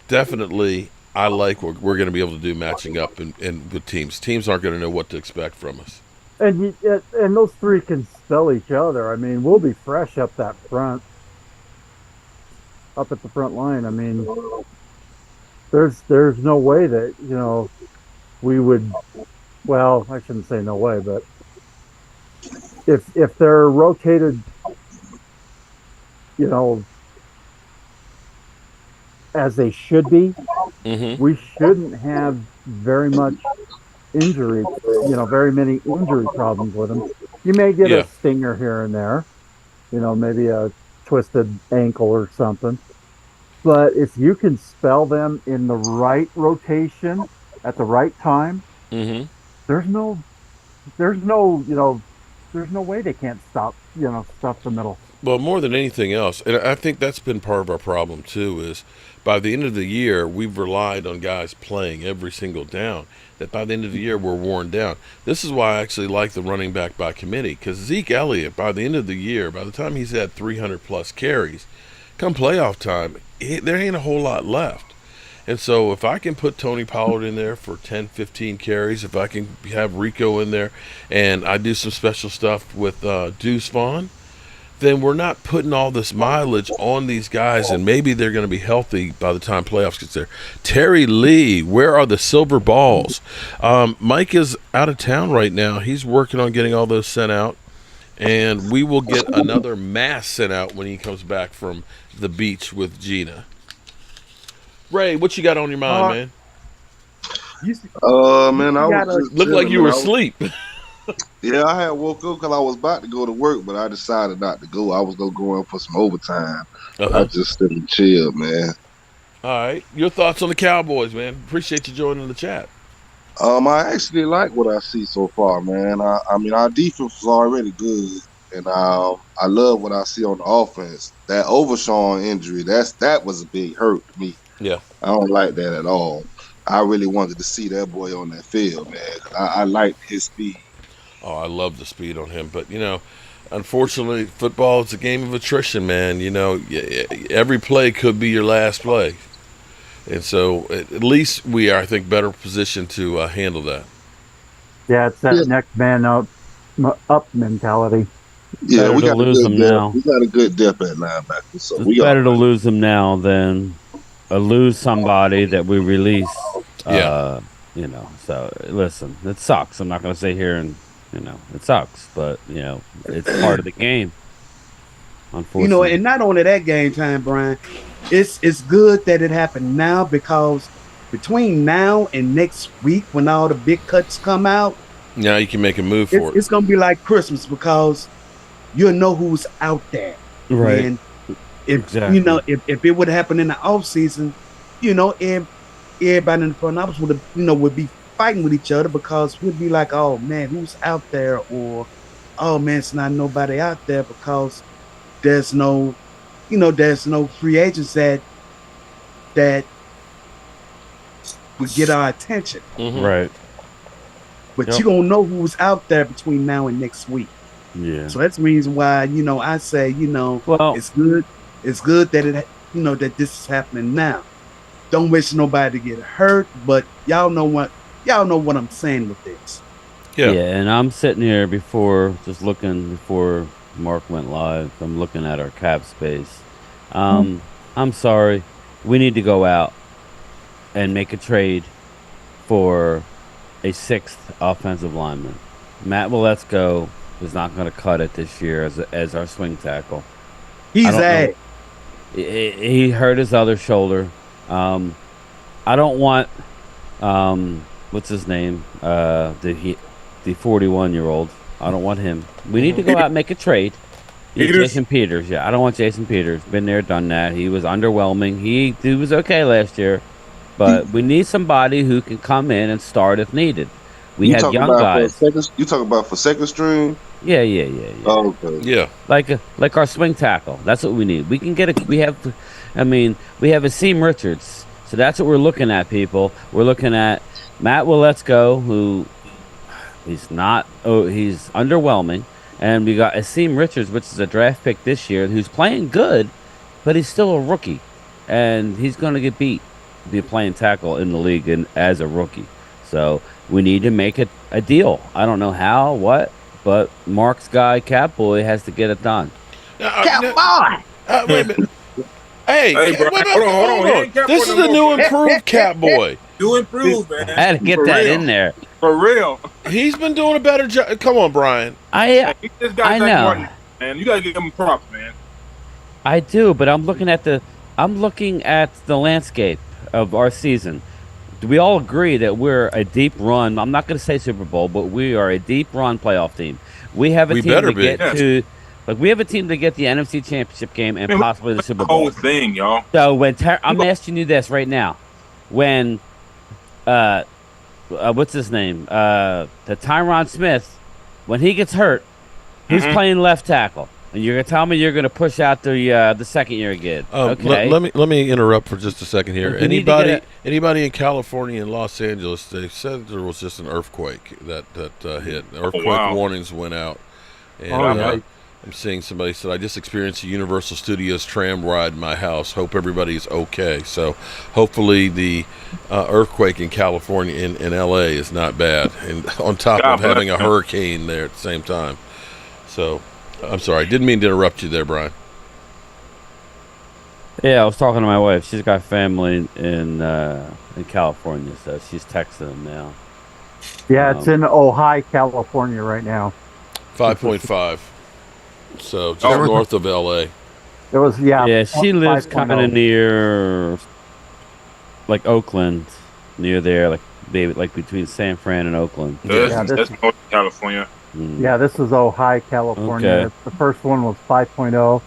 definitely, I like what we're going to be able to do matching up and with teams. Teams aren't going to know what to expect from us. And those three can spell each other. I mean, we'll be fresh up that front, up at the front line. I mean, there's no way that we would. Well, I shouldn't say no way, but if they're rotated, as they should be, Mm-hmm. we shouldn't have very much injury, very many injury problems with them. You may get Yeah. a stinger here and there, maybe a twisted ankle or something. But if you can spell them in the right rotation at the right time, Mm-hmm. there's no, there's no, there's no way they can't stop the middle. Well, more than anything else, and I think that's been part of our problem too, is by the end of the year, we've relied on guys playing every single down. That by the end of the year, we're worn down. This is why I actually like the running back by committee, because Zeke Elliott, by the end of the year, by the time he's had 300 plus carries, come playoff time, there ain't a whole lot left. And so if I can put Tony Pollard in there for 10, 15 carries, if I can have Rico in there, and I do some special stuff with Deuce Vaughn, then we're not putting all this mileage on these guys, and maybe they're going to be healthy by the time playoffs gets there. Terry Lee, where are the silver balls? Mike is out of town right now. He's working on getting all those sent out, and we will get another mass sent out when he comes back from the beach with Gina. Ray, what you got on your mind, man? Man, I was just Looked like chilling, you man. were asleep. Yeah, I had woke up because I was about to go to work, but I decided not to go. I was gonna go in for some overtime. But I Uh-huh. just stood and chill, man. All right. Your thoughts on the Cowboys, man. Appreciate you joining the chat. I actually like what I see so far, man. I mean, our defense was already good, and I love what I see on the offense. That Overshawn injury, that was a big hurt to me. Yeah. I don't like that at all. I really wanted to see that boy on that field, man. 'Cause I liked his speed. Oh, I love the speed on him. But, unfortunately, football is a game of attrition, man. Every play could be your last play. And so at least we are, I think, better positioned to handle that. Yeah, it's that next man up mentality. Yeah, Better we to got lose a them good depth. now. We got a good depth at linebacker, so It's we better to all right. lose them now than lose somebody that we release. Yeah. So listen, it sucks. I'm not going to sit here and, it sucks, but, it's part of the game. Unfortunately. And not only that game time, Brian, it's good that it happened now because between now and next week when all the big cuts come out, Now you can make a move for it. it's gonna be like Christmas because you'll know who's out there. Right. And if Exactly. if it would happen in the off season, everybody in the front office would be fighting with each other because we'd be like, oh man, who's out there? Or oh man, it's not nobody out there because there's no free agents that would get our attention. Mhm. Right. But Yep. you gonna know who's out there between now and next week. Yeah. So that's the reason why, I say, Well, it's good. It's good that that this is happening now. Don't wish nobody to get hurt, but y'all know what I'm saying with this. Yeah. and I'm sitting here before Mark went live. I'm looking at our cap space. I'm sorry. We need to go out and make a trade for a 6th offensive lineman. Matt Waletzko is not going to cut it this year as our swing tackle. He's I don't know. ass. He hurt his other shoulder. I don't want what's his name? The 41-year-old. I don't want him. We need to go out and make a trade. Jason Peters. Yeah, I don't want Jason Peters. Been there, done that. He was underwhelming. He was okay last year, but we need somebody who can come in and start if needed. We have young guys. You talking about for second string? Yeah. Oh, okay. Yeah. Like our swing tackle. That's what we need. We can get we have Asim Richards. So that's what we're looking at, people. We're looking at Matt Waletzko, who he's underwhelming. And we got Asim Richards, which is a draft pick this year, who's playing good, but he's still a rookie. And he's going to get beat to be playing tackle in the league as a rookie. So we need to make it a deal. I don't know how, what, but Mark's guy, Catboy, has to get it done. Catboy! Wait a minute. Hey, bro, hold on. This is the new improved Catboy. Do improve, man. I had to get that in there. For real. He's been doing a better job. Come on, Brian. I know. Man, you gotta give him props, man. I do, but I'm looking at the landscape of our season. Do we all agree that we're a deep run? I'm not going to say Super Bowl, but we are a deep run playoff team. We have a team to get to. Like, we have a team to get the NFC Championship game and possibly the Super Bowl. Whole thing, y'all. So when I'm asking you this right now, when what's his name? The Tyron Smith, when he gets hurt, he's playing left tackle. And you're gonna tell me you're gonna push out the second year again? Okay. Let me interrupt for just a second here. Anybody in California and Los Angeles? They said there was just an earthquake that hit. Earthquake warnings went out, and I'm seeing somebody said I just experienced a Universal Studios tram ride in my house. Hope everybody's okay. So hopefully the earthquake in California in LA is not bad, and on top of having a hurricane there at the same time. So. I'm sorry. Didn't mean to interrupt you there, Brian. Yeah, I was talking to my wife. She's got family in California, so she's texting them now. Yeah, it's in Ojai, California right now. 5.5. So just north of LA. It was Yeah, she lives kind of near, like Oakland, near there, like between San Fran and Oakland. That's North California. Yeah, this is Ojai, California. Okay. The first one was 5.0.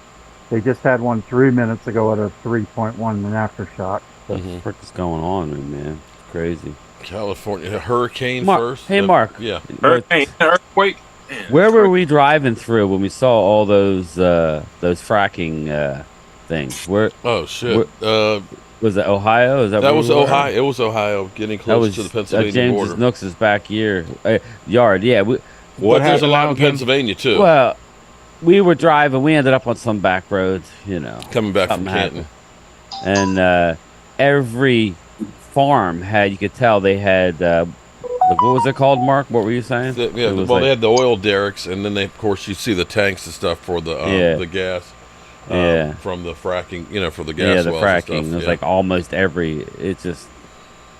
They just had one 3 minutes ago at a 3.1 an aftershock. What the frick is going on, man? It's crazy. California hurricane Mark, first. Hey, Mark. Yeah. Hurricane, earthquake. Man, where were we driving through when we saw all those fracking things? Where? Oh shit. Was it Ohio? Is that was Ohio? It was Ohio, getting close to the Pennsylvania border. James Nooks' yard. Yeah. But there's a lot in Pennsylvania too. Well, we were driving. We ended up on some back roads, coming back from Canton. And every farm you could tell they had, what was it called, Mark? What were you saying? They had the oil derricks, and then of course, you see the tanks and stuff for the gas. From the fracking, for the gas. Yeah, the wells fracking. And stuff. It was like almost every. It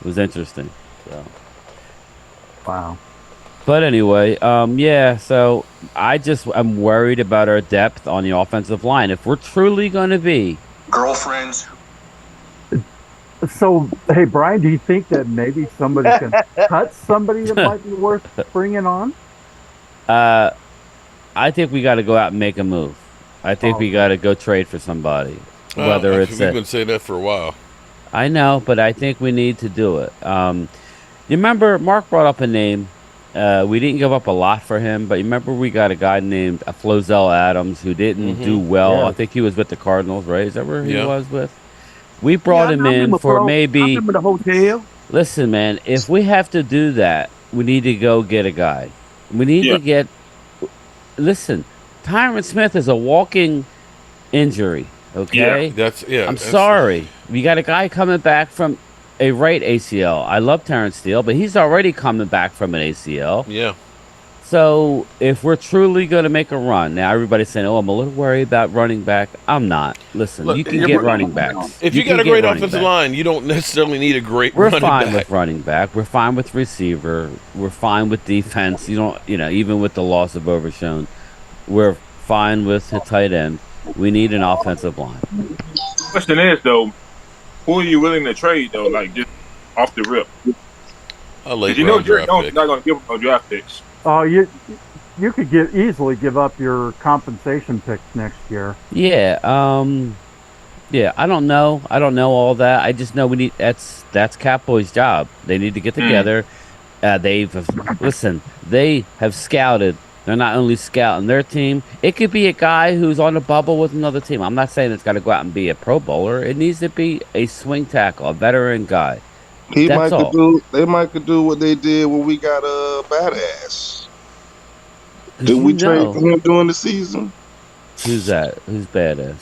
was interesting. So. Wow. But anyway, so I'm worried about our depth on the offensive line. If we're truly going to be girlfriends. So, hey, Brian, do you think that maybe somebody can cut somebody that might be worth bringing on? I think we got to go out and make a move. I think we got to go trade for somebody. We've been saying that for a while. I know, but I think we need to do it. You remember Mark brought up a name. We didn't give up a lot for him, but you remember we got a guy named Flozell Adams who didn't do well. Yeah. I think he was with the Cardinals, right? Is that where he was with? We brought him in for maybe. I remember the hotel. Listen, man, if we have to do that, we need to go get a guy. We need Yeah. to get. Listen, Tyron Smith is a walking injury. Okay, I'm sorry. We got a guy coming back from a right ACL. I love Terrence Steele, but he's already coming back from an ACL. Yeah. So if we're truly going to make a run, now everybody's saying, "Oh, I'm a little worried about running back." I'm not. Listen, Look, you can get running backs. If you got a great offensive line, you don't necessarily need a great We're running fine back. with running back. We're fine with receiver. We're fine with defense. Even with the loss of Overshown, we're fine with the tight end. We need an offensive line. Question is though, who are you willing to trade though? Like just off the rip. A late You know, round Jerry draft Jones pick. is not going to give up no draft picks. Oh, you could easily give up your compensation picks next year. Yeah. Yeah. I don't know. I don't know all that. I just know we need. That's Cowboys' job. They need to get together. They have scouted. They're not only scouting their team. It could be a guy who's on a bubble with another team. I'm not saying it's got to go out and be a Pro Bowler. It needs to be a swing tackle, a veteran guy. They might could do what they did when we got a badass. Did we trade for him during the season? Who's that? Who's badass?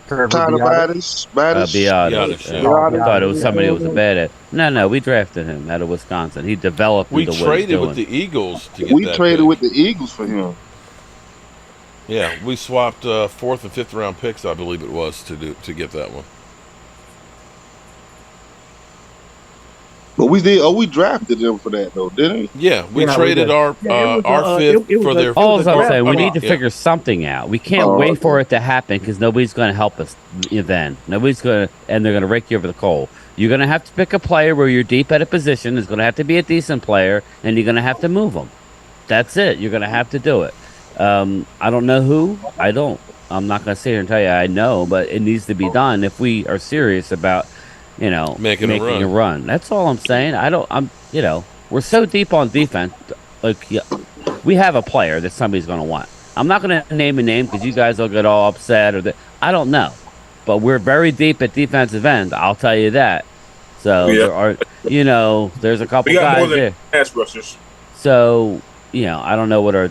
Tyler Badish. Biotis. I thought it was somebody who was a badass. No, we drafted him out of Wisconsin. He developed. We traded with the Eagles to get We that traded pick. with the Eagles for him. Yeah, we swapped 4th and 5th round picks, I believe it was, to get that one. But we did. Oh, we drafted them for that though, didn't we? Yeah, we traded our 5th for their. All I'm saying, we need to figure something out. We can't wait for it to happen because nobody's going to help us then. Nobody's going to, and they're going to rake you over the coal. You're going to have to pick a player where you're deep at a position. It's going to have to be a decent player, and you're going to have to move them. That's it. You're going to have to do it. I don't know who. I'm not going to sit here and tell you I know, but it needs to be done if we are serious about. Making a run. That's all I'm saying. We're so deep on defense. We have a player that somebody's going to want. I'm not going to name a name because you guys will get all upset I don't know. But we're very deep at defensive end. I'll tell you that. So there's a couple We got guys more than there. pass rushers. So, I don't know what our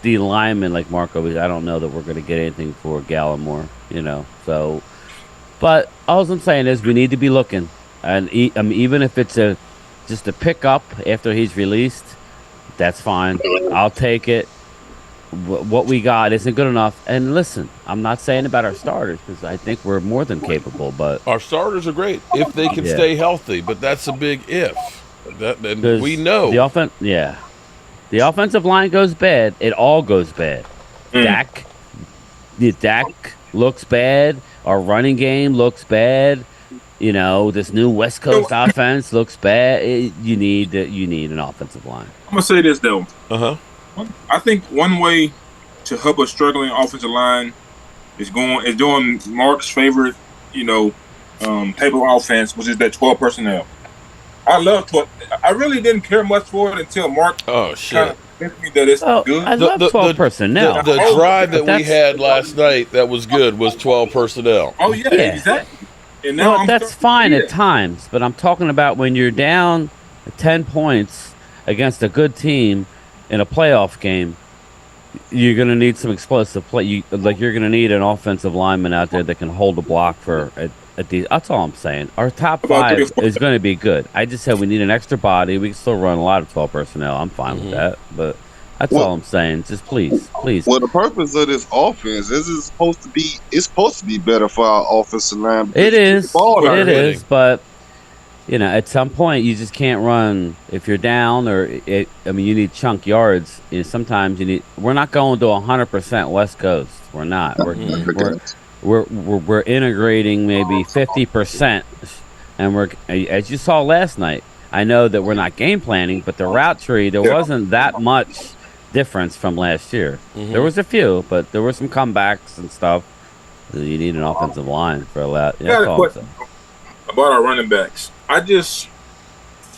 D lineman like Marco is. I don't know that we're going to get anything for Gallimore, so. But all I'm saying is we need to be looking, and even if it's just a pickup after he's released, that's fine. I'll take it. What we got isn't good enough. And listen, I'm not saying about our starters because I think we're more than capable. But our starters are great if they can stay healthy. But that's a big if. And we know the offensive line goes bad. It all goes bad. Dak looks bad. Our running game looks bad. This new West Coast offense looks bad. You need an offensive line. I'm gonna say this though. I think one way to help a struggling offensive line is doing Mark's favorite, type of offense, which is that 12 personnel. I love 12. I really didn't care much for it until Mark. Oh shit. That it's good. I love 12 personnel. The drive that we had last night that was good was 12 personnel. Oh yeah. Exactly. And now that's fine at times, but I'm talking about when you're down 10 points against a good team in a playoff game. You're going to need some explosive play. You're going to need an offensive lineman out there that can hold a block for that's all I'm saying. Our top 5 is going to be good. I just said we need an extra body. We can still run a lot of 12 personnel. I'm fine with that, but that's all I'm saying. Just please. Well, the purpose of this offense is supposed to be better for our offensive line. It is, but at some point you just can't run if you're down you need chunk yards. Sometimes we're not going to 100% West Coast. We're not. We're integrating maybe 50%, and we're, as you saw last night. I know that we're not game planning, but the route tree there wasn't that much difference from last year. There was a few, but there were some comebacks and stuff. You need an offensive line for that. I got a question about our running backs.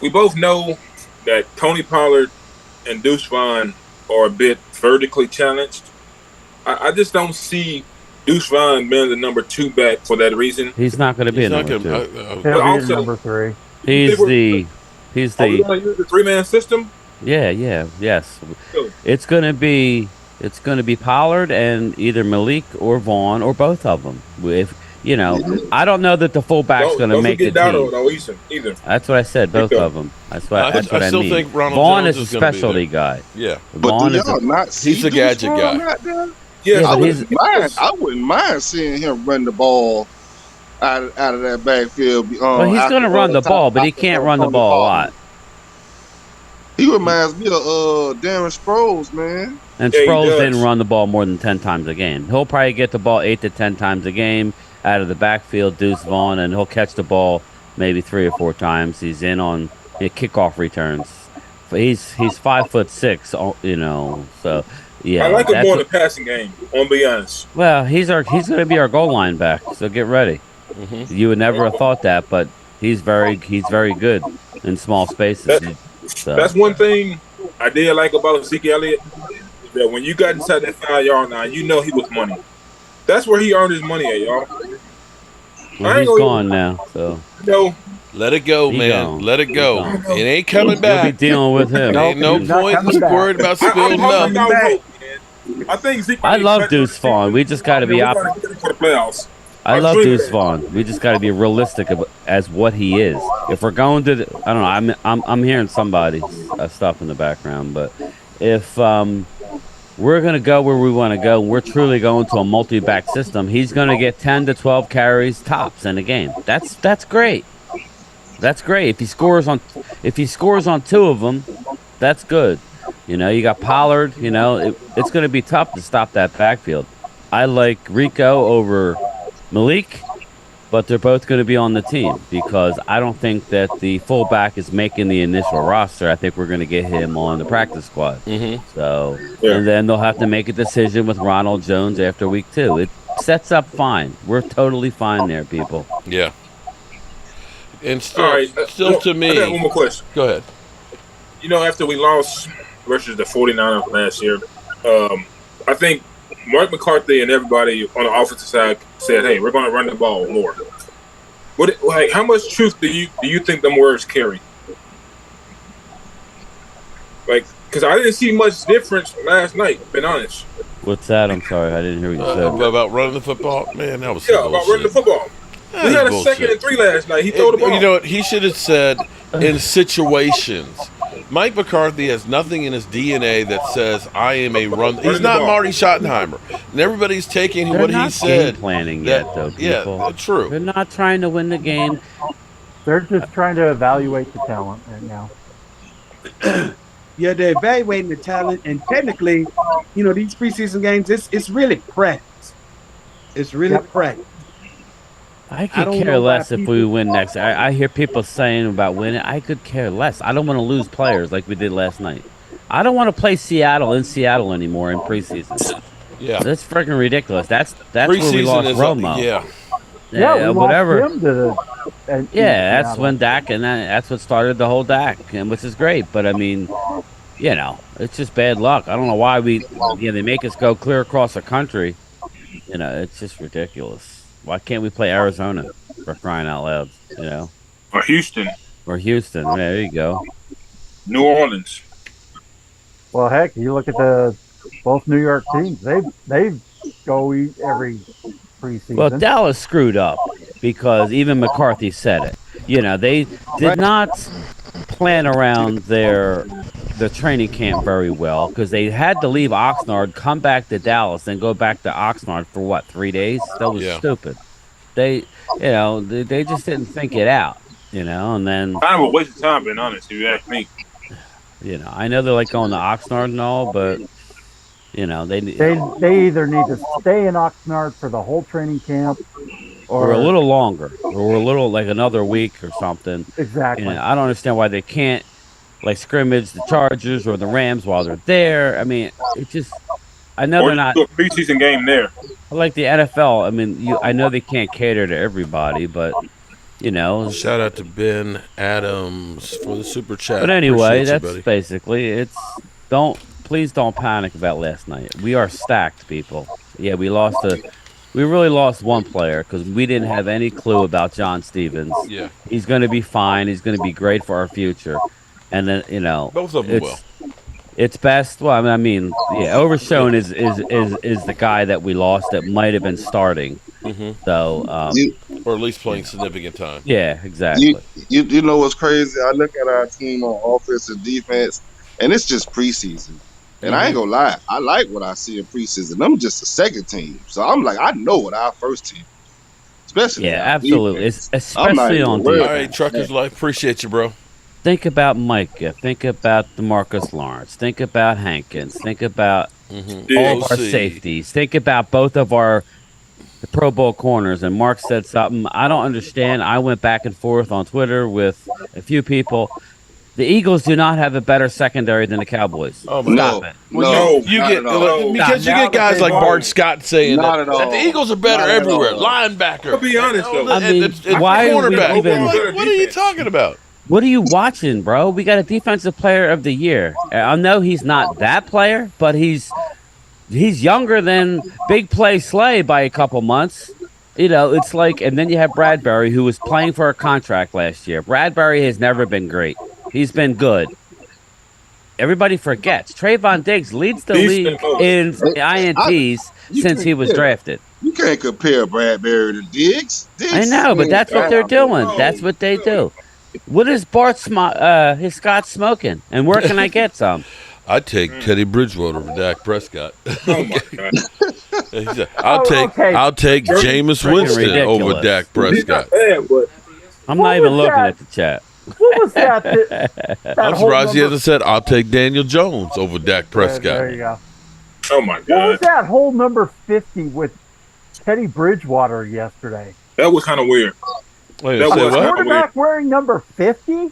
We both know that Tony Pollard and Deuce Vaughn are a bit vertically challenged. I just don't see Deuce Vaughn being the number 2 back for that reason. He's not going to be a number 2. He'll be number 3. He's the Are we going to use the 3-man system? yes. Really? It's gonna be Pollard and either Malik or Vaughn or both of them. If I don't know that the fullback's gonna Don't make the forget Dowdle team. though either. That's what I said. Both Rico. of them. That's what I I still mean. think Ronald Vaughn Jones is a is gonna be specialty there. guy. Yeah. But Vaughn do is y'all not see he's a Deuce gadget Vaughn guy. out there? Yeah, I but wouldn't mind. I wouldn't mind seeing him run the ball out of that backfield. Well, he's going to run the ball, but he can't run the Tony ball a Pollard. lot. He reminds me of Darren Sproles, man. And Yeah, he Sproles does. didn't run the ball more than 10 times a game. He'll probably get the ball 8 to 10 times a game out of the backfield, Deuce Vaughn, and he'll catch the ball maybe 3 or 4 times. He's in on kickoff returns. He's 5'6", so yeah. I like him more in the passing game. I'm gonna be honest. Well, he's going to be our goal line back. So get ready. Mm-hmm. You would never have thought that, but he's very good in small spaces. That's one thing I did like about Zeke Elliott. That when you got inside that 5-yard line, you know he was money. That's where he earned his money at, y'all. Well, he's gone now, so let it go, man. Gone. Let it go. He It ain't coming You'll back. be dealing with him. Ain't no he's not point coming back. worried about I'm spilled hoping milk. y'all hope, man. I think Zeke. I love Deuce Vaughn. We just got to be for the playoffs. I love agree Deuce with that. Vaughn. We just got to be realistic as what he is. If we're going to, I don't know. I'm hearing somebody's stuff in the background, but if we're gonna go where we want to go, we're truly going to a multi-back system. He's gonna get 10 to 12 carries tops in a game. That's great. That's great. If he scores on 2 of them, that's good. You got Pollard. It's gonna be tough to stop that backfield. I like Rico over Malik, but they're both going to be on the team because I don't think that the fullback is making the initial roster. I think we're going to get him on the practice squad. Mm-hmm. So, Yeah. and then they'll have to make a decision with Ronald Jones after week 2. It sets up fine. We're totally fine there, people. Yeah. And still, All right, still to I got one me. more question. Go ahead. After we lost versus the 49ers last year, I think Mike McCarthy and everybody on the offensive side said, "Hey, we're going to run the ball more." How much truth do you think them words carry? Because I didn't see much difference last night. Been honest. What's that? I'm sorry, I didn't hear what you said. About running the football, man, that was Yeah, about running the football. That We was had a bullshit. 2nd and 3 last night. He threw the ball. You know what? He should have said in situations. Mike McCarthy has nothing in his DNA that says I am a run. He's not Marty Schottenheimer, and everybody's taking They're what not he said. game planning yet, though, people. Yeah, true. They're not trying to win the game. They're just trying to evaluate the talent right now. Yeah, they're evaluating the talent, and technically, these preseason games, it's really practice. It's really practice. I I could don't care know why less if people- we win next. I hear people saying about winning. I could care less. I don't want to lose players like we did last night. I don't want to play Seattle in Seattle anymore in preseason. Yeah, That's freaking ridiculous. That's where we lost Romo. Yeah, we whatever. lost him to Yeah, that's when Dak, and that's what started the whole Dak, and which is great. But I mean, it's just bad luck. I don't know why they make us go clear across the country. It's just ridiculous. Why can't we play Arizona for crying out loud? Or Houston, Or Houston. Yeah, there you go. New Orleans. Well, heck, you look at both New York teams. They go every preseason. Well, Dallas screwed up because even McCarthy said it. They did not plan around the training camp very well because they had to leave Oxnard, come back to Dallas, and go back to Oxnard for 3 days? That was stupid. They just didn't think it out, and then Kind of a waste of time, being honest, if you ask me. I know they're like going to Oxnard and all, but they either need to stay in Oxnard for the whole training camp or a little longer, or a little like another week or something. Exactly. I don't understand why they can't scrimmage the Chargers or the Rams while they're there. I mean, I know they're not do a preseason game there. like the NFL. I mean, I know they can't cater to everybody, but Shout out to Ben Adams for the super chat. But anyway, Appreciate you, that's buddy. basically please don't panic about last night. We are stacked, people. Yeah, we lost to we really lost one player because we didn't have any clue about John Stevens. Yeah. He's going to be fine. He's going to be great for our future. And then Both of them will. it's best. Well, yeah, Overshone is the guy that we lost that might have been starting. Mm-hmm. So, or at least playing significant time. Yeah, exactly. You know what's crazy? I look at our team on offense and defense, and it's just preseason. And I ain't gonna lie, I like what I see in preseason. I'm just a second team, so I'm like, I know what our first team, especially absolutely, especially on defense. defense. All right, Truckers Life, appreciate you, bro. Think about Micah. Think about DeMarcus Lawrence. Think about Hankins. Think about all of our safeties. Think about both of our Pro Bowl corners. And Mark said something I don't understand. I went back and forth on Twitter with a few people. The Eagles do not have a better secondary than the Cowboys. Oh my Stop it. You get guys like Bart Scott saying that the Eagles are better everywhere. Linebacker. I'll be honest though. I mean, why are we even? What are you talking about? What are you watching, bro? We got a defensive player of the year. I know he's not that player, but he's younger than Big Play Slay by a couple months. It's like, and then you have Bradbury, who was playing for a contract last year. Bradbury has never been great. He's been good. Everybody forgets. Trayvon Diggs leads the league in INTs since he was drafted. You can't compare Bradbury to Diggs. I know, but that's what they're doing. That's what they do. What is his Scott smoking? And where can I get some? I'd take Teddy Bridgewater over Dak Prescott. Oh my God. I'll take Jameis Winston ridiculous. over Dak Prescott. I'm not even looking at the chat. What was that? I'm surprised he hasn't said I'll take Daniel Jones over Dak Prescott. There you go. Oh my God. What was that whole number 50 with Teddy Bridgewater yesterday? That was kind of weird. Wait, A say what? quarterback wearing number 50?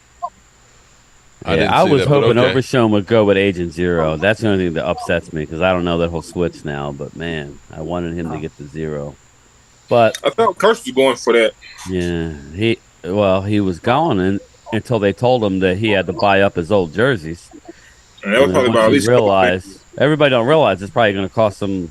I was hoping Overshone would go with Agent Zero. That's the only thing that upsets me because I don't know that he'll switch now. But man, I wanted him to get the 0. But I thought Kirst was going for that. Yeah, he was going until they told him that he had to buy up his old jerseys. And that was probably about at least everybody don't realize it's probably going to cost him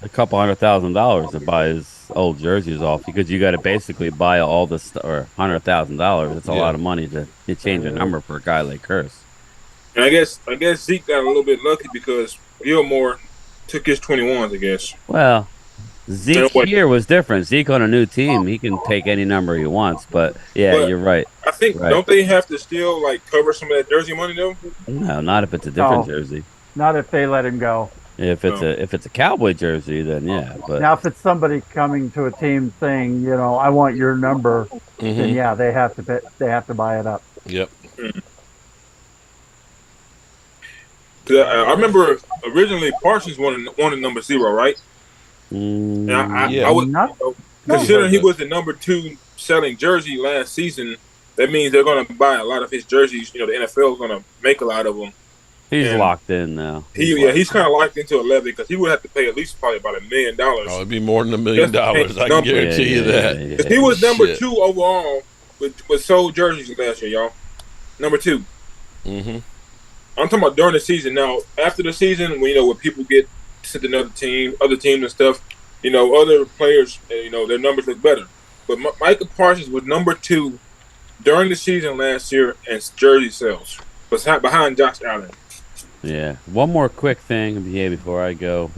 a couple $100,000 to buy his old jerseys off because you got to basically buy all this or $100,000. It's a lot of money to change a number for a guy like Kirst. And I guess Zeke got a little bit lucky because Gilmore took his 21s. I guess. Well, Zeke's year was different. Zeke on a new team, he can take any number he wants. But you're right. I think don't they have to still cover some of that jersey money though? No, not if it's a different jersey. Not if they let him go. If it's a Cowboy jersey, then yeah. But now, if it's somebody coming to a team saying, I want your number, then yeah, they have to buy it up. Yep. I remember originally Parsons wanted number 0, right? And I was considering he was the number 2 selling jersey last season. That means they're going to buy a lot of his jerseys. The NFL is going to make a lot of them. He's locked in now. He's kind of locked into 11 because he would have to pay at least probably about $1 million. Oh, it'd be more than $1 million. I can guarantee you that. Yeah. He was number 2 overall with sold jerseys last year, y'all. Number 2. Mm-hmm. I'm talking about during the season. Now, after the season, when people get sent to other teams and stuff, other players, their numbers look better. But Micah Parsons was number 2 during the season last year in jersey sales, behind Josh Allen. Yeah. One more quick thing before I go.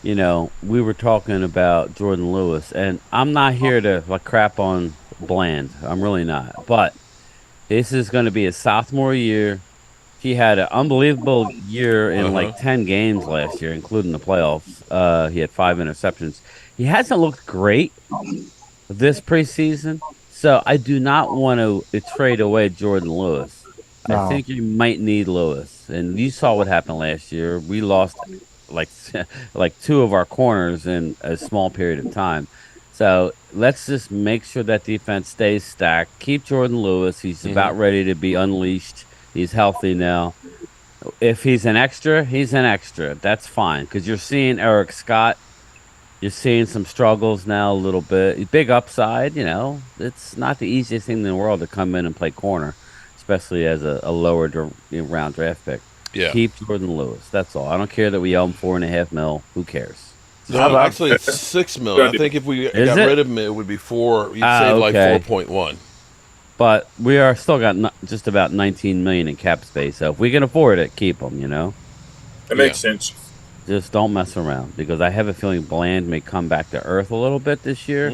We were talking about Jordan Lewis, and I'm not here to crap on Bland. I'm really not. But this is going to be his sophomore year. He had an unbelievable year in 10 games last year, including the playoffs. He had 5 interceptions. He hasn't looked great this preseason, so I do not want to trade away Jordan Lewis. No. I think you might need Lewis, and you saw what happened last year. We lost like 2 of our corners in a small period of time. So let's just make sure that defense stays stacked. Keep Jordan Lewis. He's about ready to be unleashed. He's healthy now. If he's an extra, he's an extra. That's fine because you're seeing Eric Scott. You're seeing some struggles now a little bit. Big upside, It's not the easiest thing in the world to come in and play corner, especially as a lower round draft pick. Yeah. Keep Jordan Lewis. That's all. I don't care that we owe him $4.5 million. Who cares? No, about- actually, it's $6 million. I think if we got rid of him, it would be 4. You'd save like okay. 4.1. But we are still got just about 19 million in cap space. So if we can afford it, keep them. That makes sense. Just don't mess around because I have a feeling Bland may come back to earth a little bit this year.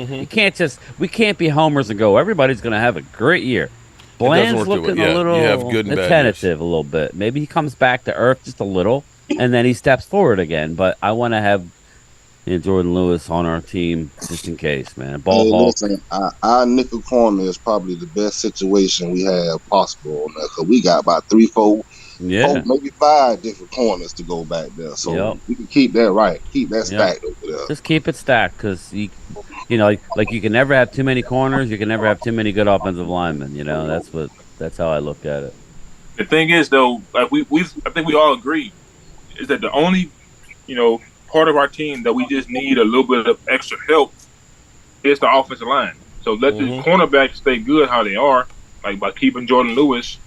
We can't be homers and go, everybody's going to have a great year. Bland's looking a little you have good and bad tentative a little bit. Maybe he comes back to earth just a little and then he steps forward again. But I want to have Jordan Lewis on our team just in case, man. Ball hawk. Listen, our nickel corner is probably the best situation we have possible on that because we got about 3, 4, maybe 5 different corners to go back there. So we can keep that right. Keep that stacked over there. Just keep it stacked because you like you can never have too many corners. You can never have too many good offensive linemen. That's how I look at it. The thing is, though, like I think we all agree, is that the only, part of our team that we just need a little bit of extra help is the offensive line. So let the cornerbacks stay good how they are, like by keeping Jordan Lewis.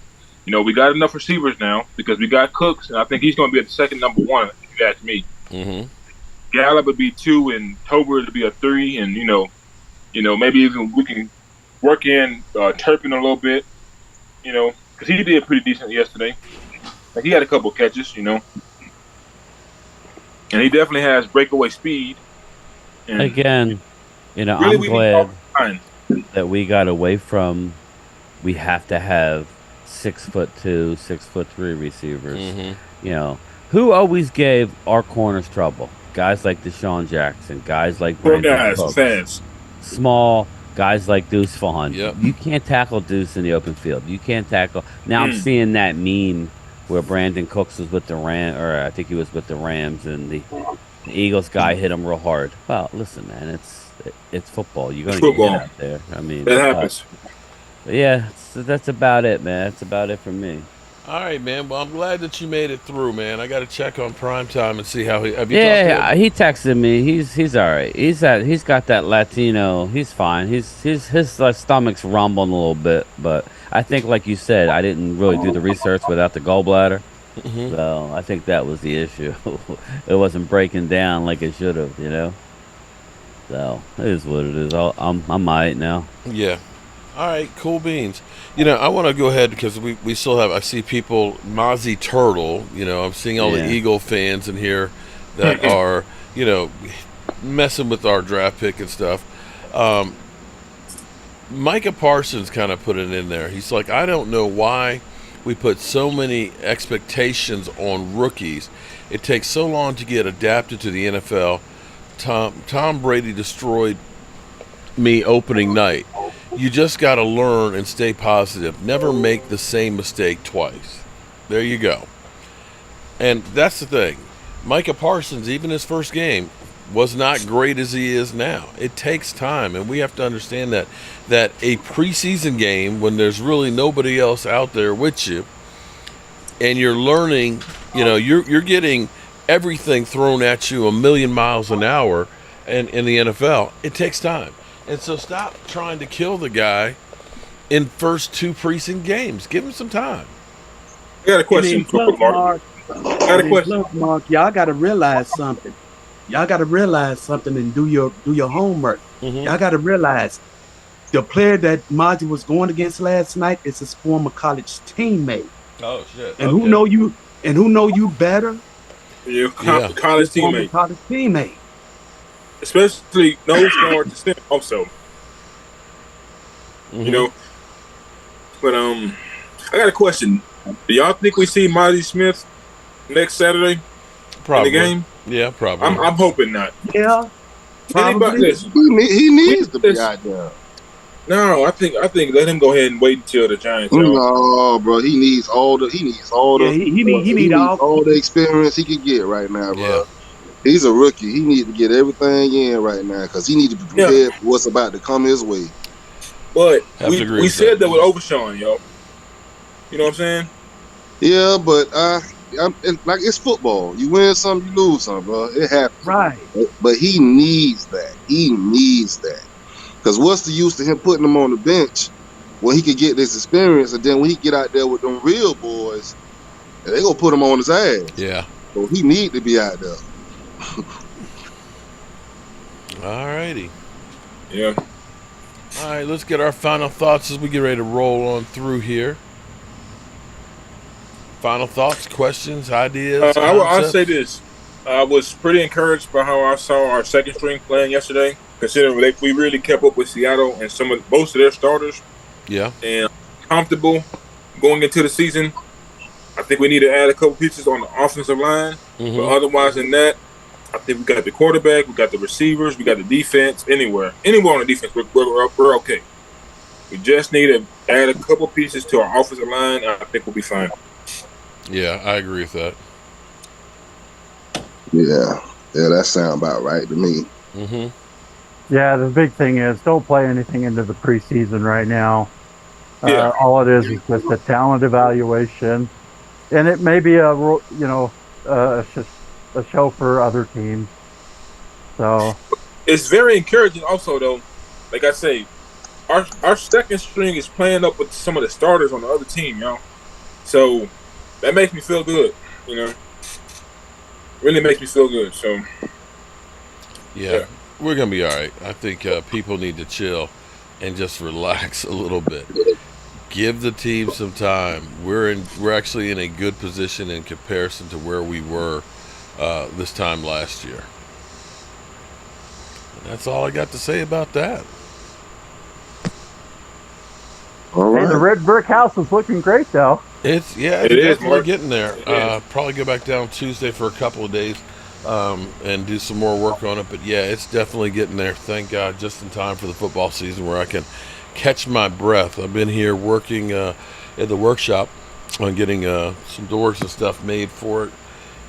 We got enough receivers now because we got Cooks, and I think he's going to be at the second number 1, if you ask me. Gallup would be 2, and Tolbert would be a 3, and maybe even we can work in Turpin a little bit, because he did pretty decent yesterday. Like he had a couple catches, and he definitely has breakaway speed. And again, I'm glad that we got away from. We have to have 6'2", 6'3" receivers. Who always gave our corners trouble? Guys like Deshaun Jackson, guys like Brandon Cooks. Small guys like Deuce Vaughn. You can't tackle Deuce in the open field. You can't tackle. Now I'm seeing that meme where Brandon Cooks was with the I think he was with the Rams, and the Eagles guy hit him real hard. Well, listen, man, it's football. You're gonna get hit out there. I mean, that happens. Yeah, that's about it, man. That's about it for me. All right, man. Well, I'm glad that you made it through, man. I got to check on Primetime and see how he. Have you talked to him? He texted me. He's all right. He's got that Latino. He's fine. His stomach's rumbling a little bit, but I think, like you said, I didn't really do the research without the gallbladder. So I think that was the issue. It wasn't breaking down like it should have, So it is what it is. I'm all right now. Yeah. All right, cool beans. I want to go ahead because we still have. I see people, Mozzie Turtle. I'm seeing all the Eagle fans in here that are, messing with our draft pick and stuff. Micah Parsons kind of put it in there. He's like, I don't know why we put so many expectations on rookies. It takes so long to get adapted to the NFL. Tom Brady destroyed me opening night. You just got to learn and stay positive. Never make the same mistake twice. There you go. And that's the thing. Micah Parsons, even his first game, was not great as he is now. It takes time, and we have to understand that a preseason game, when there's really nobody else out there with you, and you're learning, you're getting everything thrown at you a million miles an hour in the NFL. It takes time. And so stop trying to kill the guy in first 2 preseason games. Give him some time. I got a question. Mark, y'all got to realize something. And do your homework. Y'all got to realize the player that Mozzie was going against last night is his former college teammate. Oh shit! And who know you better? Your college teammate. College teammate. Especially nose guard to center also. But I got a question. Do y'all think we see Mozzie Smith next Saturday probably. in the game? Yeah, probably. I'm hoping not. Yeah. He needs to be out there. No, I think let him go ahead and wait until the Giants. No, bro, he needs all the experience he can get right now, bro. Yeah. He's a rookie. He needs to get everything in right now because he needs to be prepared for what's about to come his way. But we said that with Overshawn, yo. You know what I'm saying? Yeah, but it's football. You win some, you lose some, bro. It happens. Right. But he needs that. Because what's the use to him putting him on the bench when he could get this experience, and then when he get out there with them real boys, they gonna put him on his ass. Yeah. So he need to be out there. All righty. Yeah. All right, let's get our final thoughts as we get ready to roll on through here. Final thoughts, questions, ideas, I'll say concepts? this. I was pretty encouraged by how I saw our second string playing yesterday, considering we really kept up with Seattle and most of their starters. Yeah. And comfortable going into the season. I think we need to add a couple pieces on the offensive line. Mm-hmm. But otherwise than that, I think we got the quarterback, we got the receivers, we got the defense. Anywhere on the defense, we're okay. We just need to add a couple pieces to our offensive line, and I think we'll be fine. Yeah, I agree with that. Yeah, that sounds about right to me. Mm-hmm. Yeah, the big thing is don't play anything into the preseason right now. Yeah. All it is just a talent evaluation, and it may be a show for other teams. So it's very encouraging. Also, though, like I say, our second string is playing up with some of the starters on the other team, So that makes me feel good. Really makes me feel good. So yeah. We're gonna be all right. I think people need to chill and just relax a little bit. Give the team some time. We're actually in a good position in comparison to where we were this time last year. And that's all I got to say about that. All right. Hey, the red brick house is looking great, though. It's definitely getting there. Probably go back down Tuesday for a couple of days and do some more work on it. But yeah, it's definitely getting there. Thank God, just in time for the football season where I can catch my breath. I've been here working at the workshop on getting some doors and stuff made for it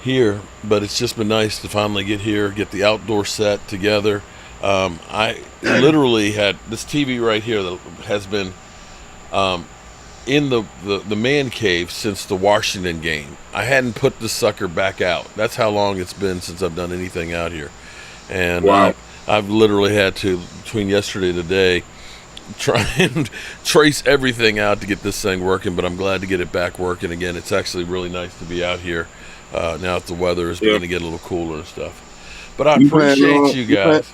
here. But it's just been nice to finally get here, get the outdoor set together. I literally had this TV right here that has been in the man cave since the Washington game. I hadn't put the sucker back out. That's how long it's been since I've done anything out here. And wow. I've literally had to, between yesterday and today, try and trace everything out to get this thing working, but I'm glad to get it back working again. It's actually really nice to be out here now that the weather is beginning to get a little cooler and stuff. But I appreciate you guys.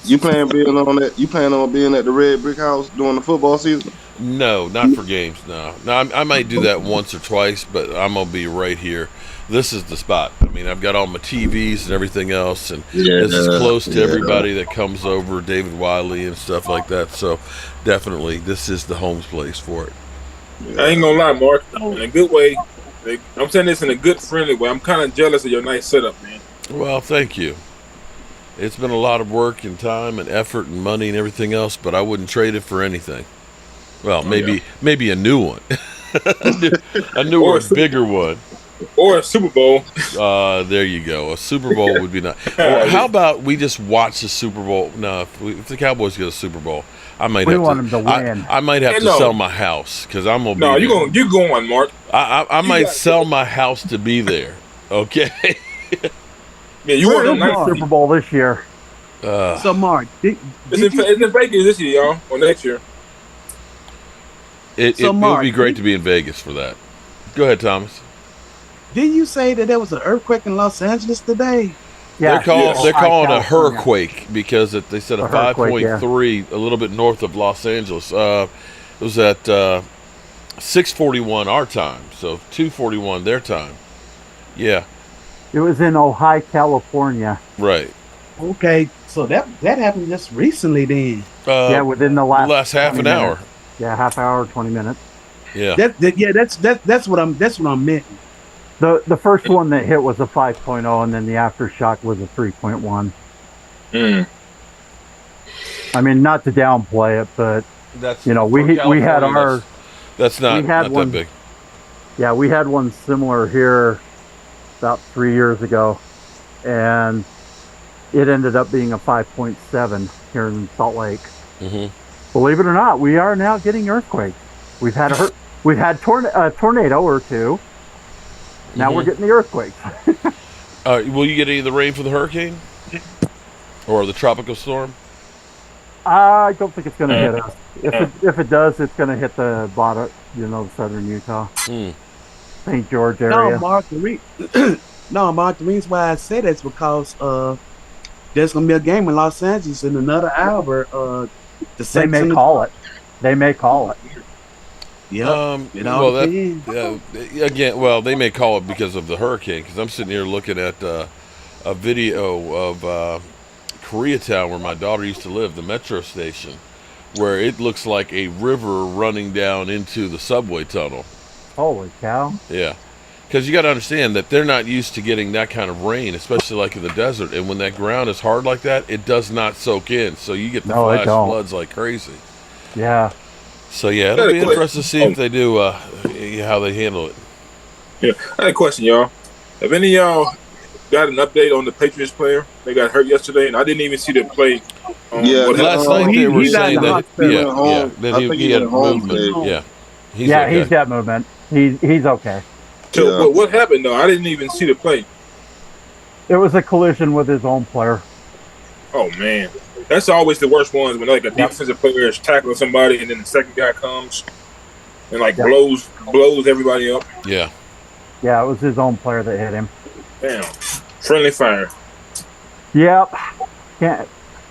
You plan on being at the Red Brick House during the football season? No, not for games. No, I might do that once or twice, but I'm gonna be right here. This is the spot. I mean, I've got all my TVs and everything else, and this is close to everybody that comes over, David Wiley and stuff like that. So, definitely, this is the Holmes place for it. I ain't gonna lie, Mark. In a good way. I'm saying this in a good, friendly way. I'm kind of jealous of your nice setup, man. Well, thank you. It's been a lot of work and time and effort and money and everything else, but I wouldn't trade it for anything. Well, maybe a new one, a newer, bigger one, or a Super Bowl. There you go. A Super Bowl would be nice. Well, how about we just watch the Super Bowl? No, if the Cowboys get a Super Bowl, I might want them to win. I might have to sell my house because I'm gonna be. No, you're going, Mark. I might sell my house to be there. Okay. Yeah, you want a Super Bowl this year. So, Mark, it's in Vegas this year, y'all, or next year. It would be great to be in Vegas for that. Go ahead, Thomas. Didn't you say that there was an earthquake in Los Angeles today? Yeah, they're calling a hurricane because they said a 5.3 a little bit north of Los Angeles. It was at 6:41 our time, so 2:41 their time. Yeah. It was in Ojai, California. Right. Okay, so that happened just recently then. Within the last half an hour. Yeah, half hour, 20 minutes. Yeah. That's what I'm meant. The first one that hit was a 5.0, and then the aftershock was a 3.1. I mean, not to downplay it, but we had our. That's not that big. Yeah, we had one similar here about 3 years ago, and it ended up being a 5.7 here in Salt Lake. Mm-hmm. Believe it or not, we are now getting earthquakes. We've had a tornado or two. Now we're getting the earthquakes. Will you get any of the rain for the hurricane or the tropical storm? I don't think it's going to hit us. If it does, it's going to hit the bottom, southern Utah, St. George area. No, Mark, the reason why I say that is because there's gonna be a game in Los Angeles in another hour. The They Saints may and the- call it. They may call it. Yep. It all well, depends. again, well, they may call it because of the hurricane. Because I'm sitting here looking at a video of Koreatown, where my daughter used to live, the metro station, where it looks like a river running down into the subway tunnel. Holy cow! Yeah, because you got to understand that they're not used to getting that kind of rain, especially like in the desert. And when that ground is hard like that, it does not soak in, so you get the No, it flash don't. floods like crazy. Yeah. So yeah, it'll be interesting to see if they do how they handle it. Yeah, I had a question, y'all. Have any of y'all got an update on the Patriots player? They got hurt yesterday, and I didn't even see the play. Yeah, what Last happened. night they were he's out in saying the that hospital. yeah, Holmes. that I think he he had went home movement. today. Yeah, he's Yeah, okay. he's got movement. He's okay. So, Yeah. but what happened though? I didn't even see the play. It was a collision with his own player. Oh man, that's always the worst ones when like a defensive player is tackling somebody, and then the second guy comes and like blows everybody up. Yeah. Yeah, it was his own player that hit him. Damn, friendly fire. Yep. Can't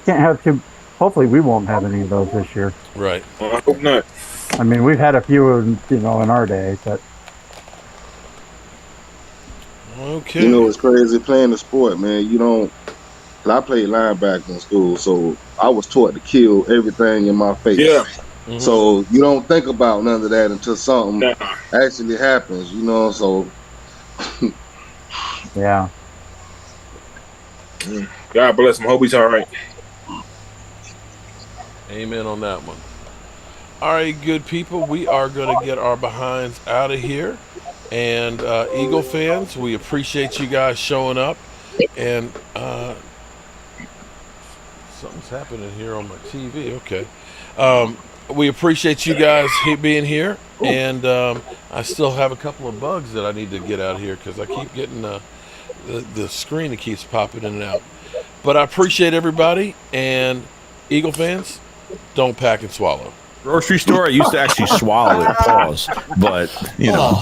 have too. Hopefully, we won't have any of those this year. Right. Well, I hope not. I mean, we've had a few, in our day, but Okay. You know, it's crazy playing the sport, man. You don't. I played linebacker in school, so I was taught to kill everything in my face. Yeah. Mhm. So you don't think about none of that until something actually happens, you know. So yeah. God bless him. Hope he's all right. Amen on that one. All right, good people. We are going to get our behinds out of here. And Eagle fans, we appreciate you guys showing up. And something's happening here on my TV. Okay. We appreciate you guys being here. And I still have a couple of bugs that I need to get out here because I keep getting the screen that keeps popping in and out. But I appreciate everybody. And Eagle fans, don't pack and swallow. Grocery store, I used to actually swallow it, pause. But, you know.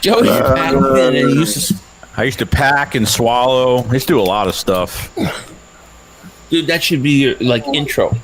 Joey packed in and I used to pack and swallow. I used to do a lot of stuff. Dude, that should be your intro.